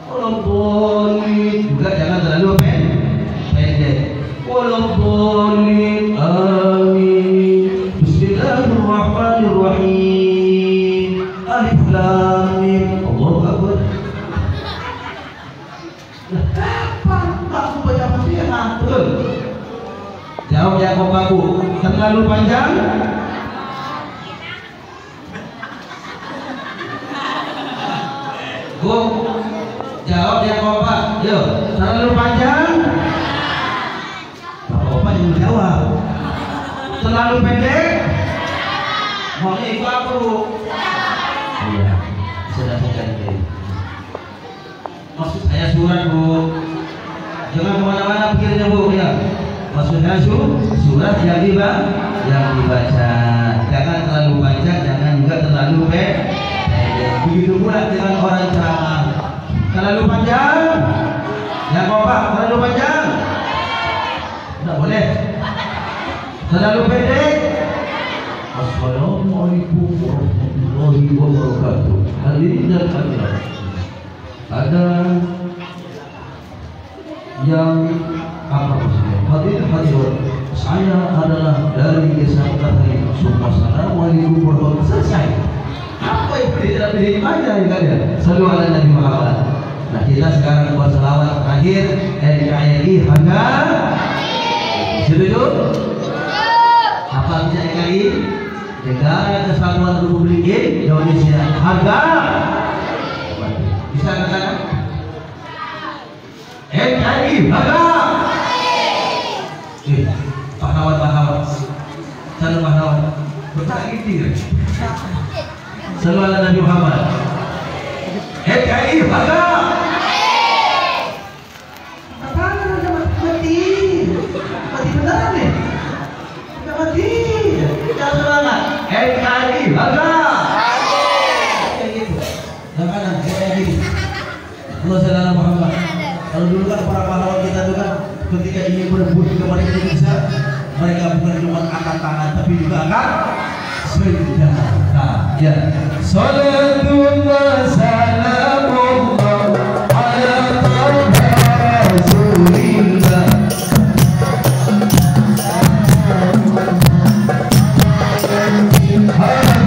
Walaupun juga jangan terlalu pendek. Walaupun amin. Bismillahirrahmanirrahim. Alif lam mim. Allahu Akbar. Aku baca Fatihah. Betul. Jawab ya Bapak, terlalu panjang. Bu, jawab ya Bapak. Yuk, terlalu panjang. Bapak yang menjawab. Terlalu pendek. Mau ikut aku? Iya, sudah terjadi. Maksud saya surat, Bu. Jangan kemana-mana pikirnya, Bu. Ya, maksudnya surat yang dibaca. Jangan terlalu panjang, jangan juga terlalu pendek. Begitu pula dengan orang ceramah. Terlalu panjang. Ya Bapak, terlalu panjang. Tidak boleh. Terlalu pendek. Assalamualaikum warahmatullahi wabarakatuh. Hadirin dan hadirat, ada yang apa maksudnya? Hadirin, saya adalah dari Desa Petani Sumasana. Assalamualaikum warahmatullahi wabarakatuh. Selesai. Apa yang tidak aja ya kalian? Selalu ala Nabi Muhammad. Nah, kita sekarang buat selawat terakhir NKRI harga. Setuju? Apa bisa NKRI? Negara Kesatuan Republik Indonesia. Harga. Bisa katakan? NKRI harga. Pahlawan. Selalu pahlawan. Bertanya gitu. Selalu ala Nabi Muhammad. NKRI harga. Mati beneran nih. Mati. Jangan semangat. NKRI harga. Kayak gitu. Jangan kayak gini. Allah Subhanahu Muhammad. Kalau dulu kan para pahlawan kita itu kan ketika ingin berebut kepada Indonesia, mereka bukan cuma angkat tangan tapi juga angkat senjata. Ya. Salatullah salamullah ala Rasulillah. Inside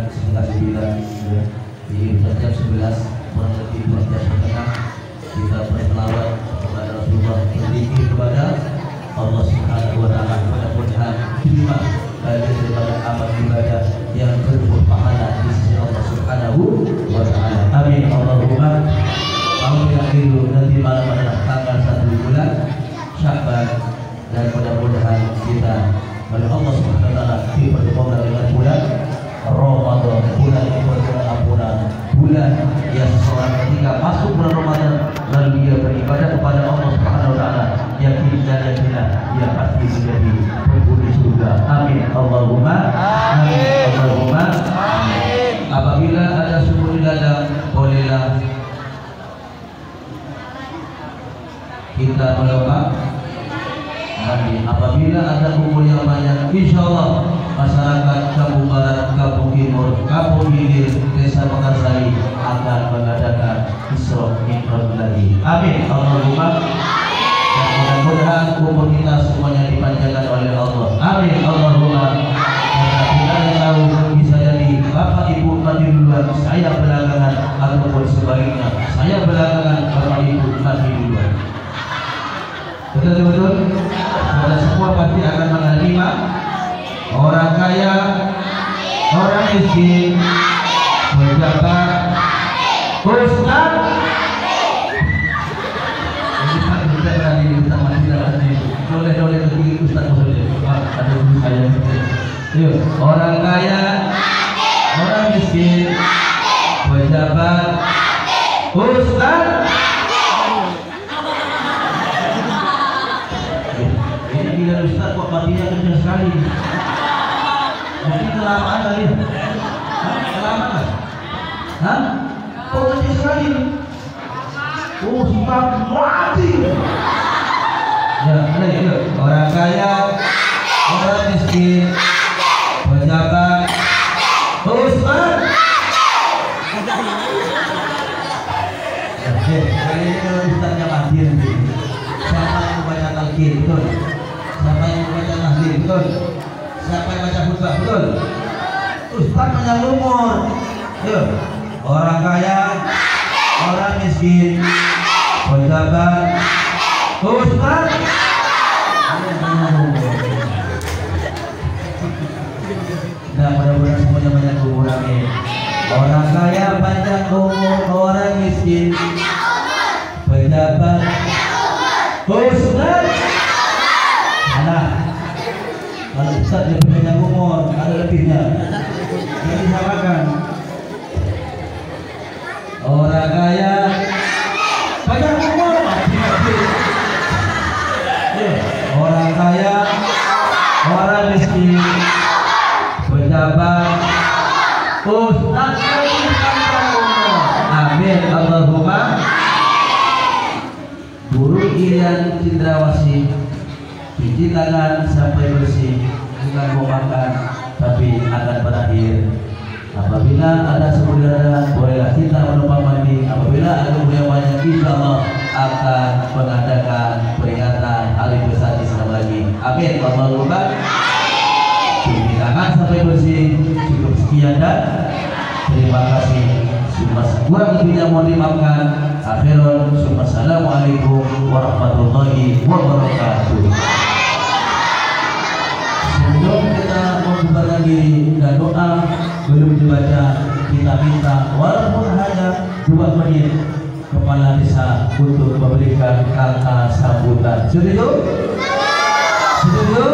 sekitar 9 ya. Jadi jam 11 kurang lebih 2 jam setengah kita berselawat kepada Rasulullah, berzikir kepada Allah Subhanahu wa taala. Mudah-mudahan diterima bagian daripada amal ibadah yang berpahala di sisi Allah Subhanahu wa taala. Amin Allahumma. Kami akhiru nanti malam adalah tanggal 1 bulan Sya'ban, dan mudah-mudahan kita oleh Allah Subhanahu wa taala dipertemukan dengan bulan Ramadan, bulan yang berbulan ampunan, bulan yang seseorang ketika masuk bulan Ramadan lalu dia beribadah kepada Allah Subhanahu wa taala, yakin dan yakinlah dia pasti menjadi penghuni surga. Amin Allahumma amin Allahumma amin. Apabila ada sumur di ladang, bolehlah kita melompat mandi. Apabila ada kumpul yang banyak, insya Allah masyarakat Kampung Barat, Kampung Timur, Kampung Hilir, Desa Mekarsari akan mengadakan Isra Mi'raj lagi. Amin Allahumma. Dan mudah-mudahan umur kita semuanya dipanjangkan oleh Allah. Amin Allahumma. Karena kita yang tahu bisa jadi bapak ibu mati duluan, saya belakangan, ataupun sebaliknya saya belakangan, bapak ibu mati duluan. Betul-betul kita semua pasti akan menerima, orang kaya, orang miskin, pejabat, ustaz. Ustaz kita berani bersama tidak ada doleh-doleh begini ustaz maksudnya. Ada guru saya. Yuk, orang kaya, orang miskin, pejabat, ustaz. Bila ustaz kok matinya kerja sekali, mungkin kelamaan kali ya? Kelamaan? Hah? Kok kerja sekali? Oh, simpan mati. Ya, ayo, orang kaya, orang miskin, pejabat, ustaz. Oke, kali ini kalau ustaznya mati nanti, siapa yang membaca talqin, betul? Siapa yang membaca tahlil, betul? Siapa yang baca khutbah, betul? Ustaz panjang umur. Yuk, orang kaya, orang miskin, pejabat, ustaz. Nah, mudah-mudahan semuanya banyak umur, amin. Orang kaya panjang umur, orang miskin, pejabat, ustaz. Nah, kalau ustaz dia panjang umur, ada lebihnya. Jadi samakan. Orang kaya panjang umur, orang kaya, orang miskin, pejabat, ustaz panjang umur. Amin Allahumma. Guru Irian Cindrawasih, cuci tangan sampai bersih, bukan mau makan tapi akan berakhir. Apabila ada sumur darah, bolehlah kita menumpang mandi. Apabila ada umur yang banyak, insya Allah akan mengadakan peringatan hari besar Islam lagi. Amin Allahumma. Cuci tangan sampai bersih. Cukup sekian dan terima kasih. Summa kurang lebihnya mohon dimaafkan. Akhirul summa assalamualaikum warahmatullahi wabarakatuh. Sebelum kita membubarkan diri dan doa belum dibaca, kita minta walaupun hanya 2 menit kepala desa untuk memberikan kata sambutan. Setuju? Setuju?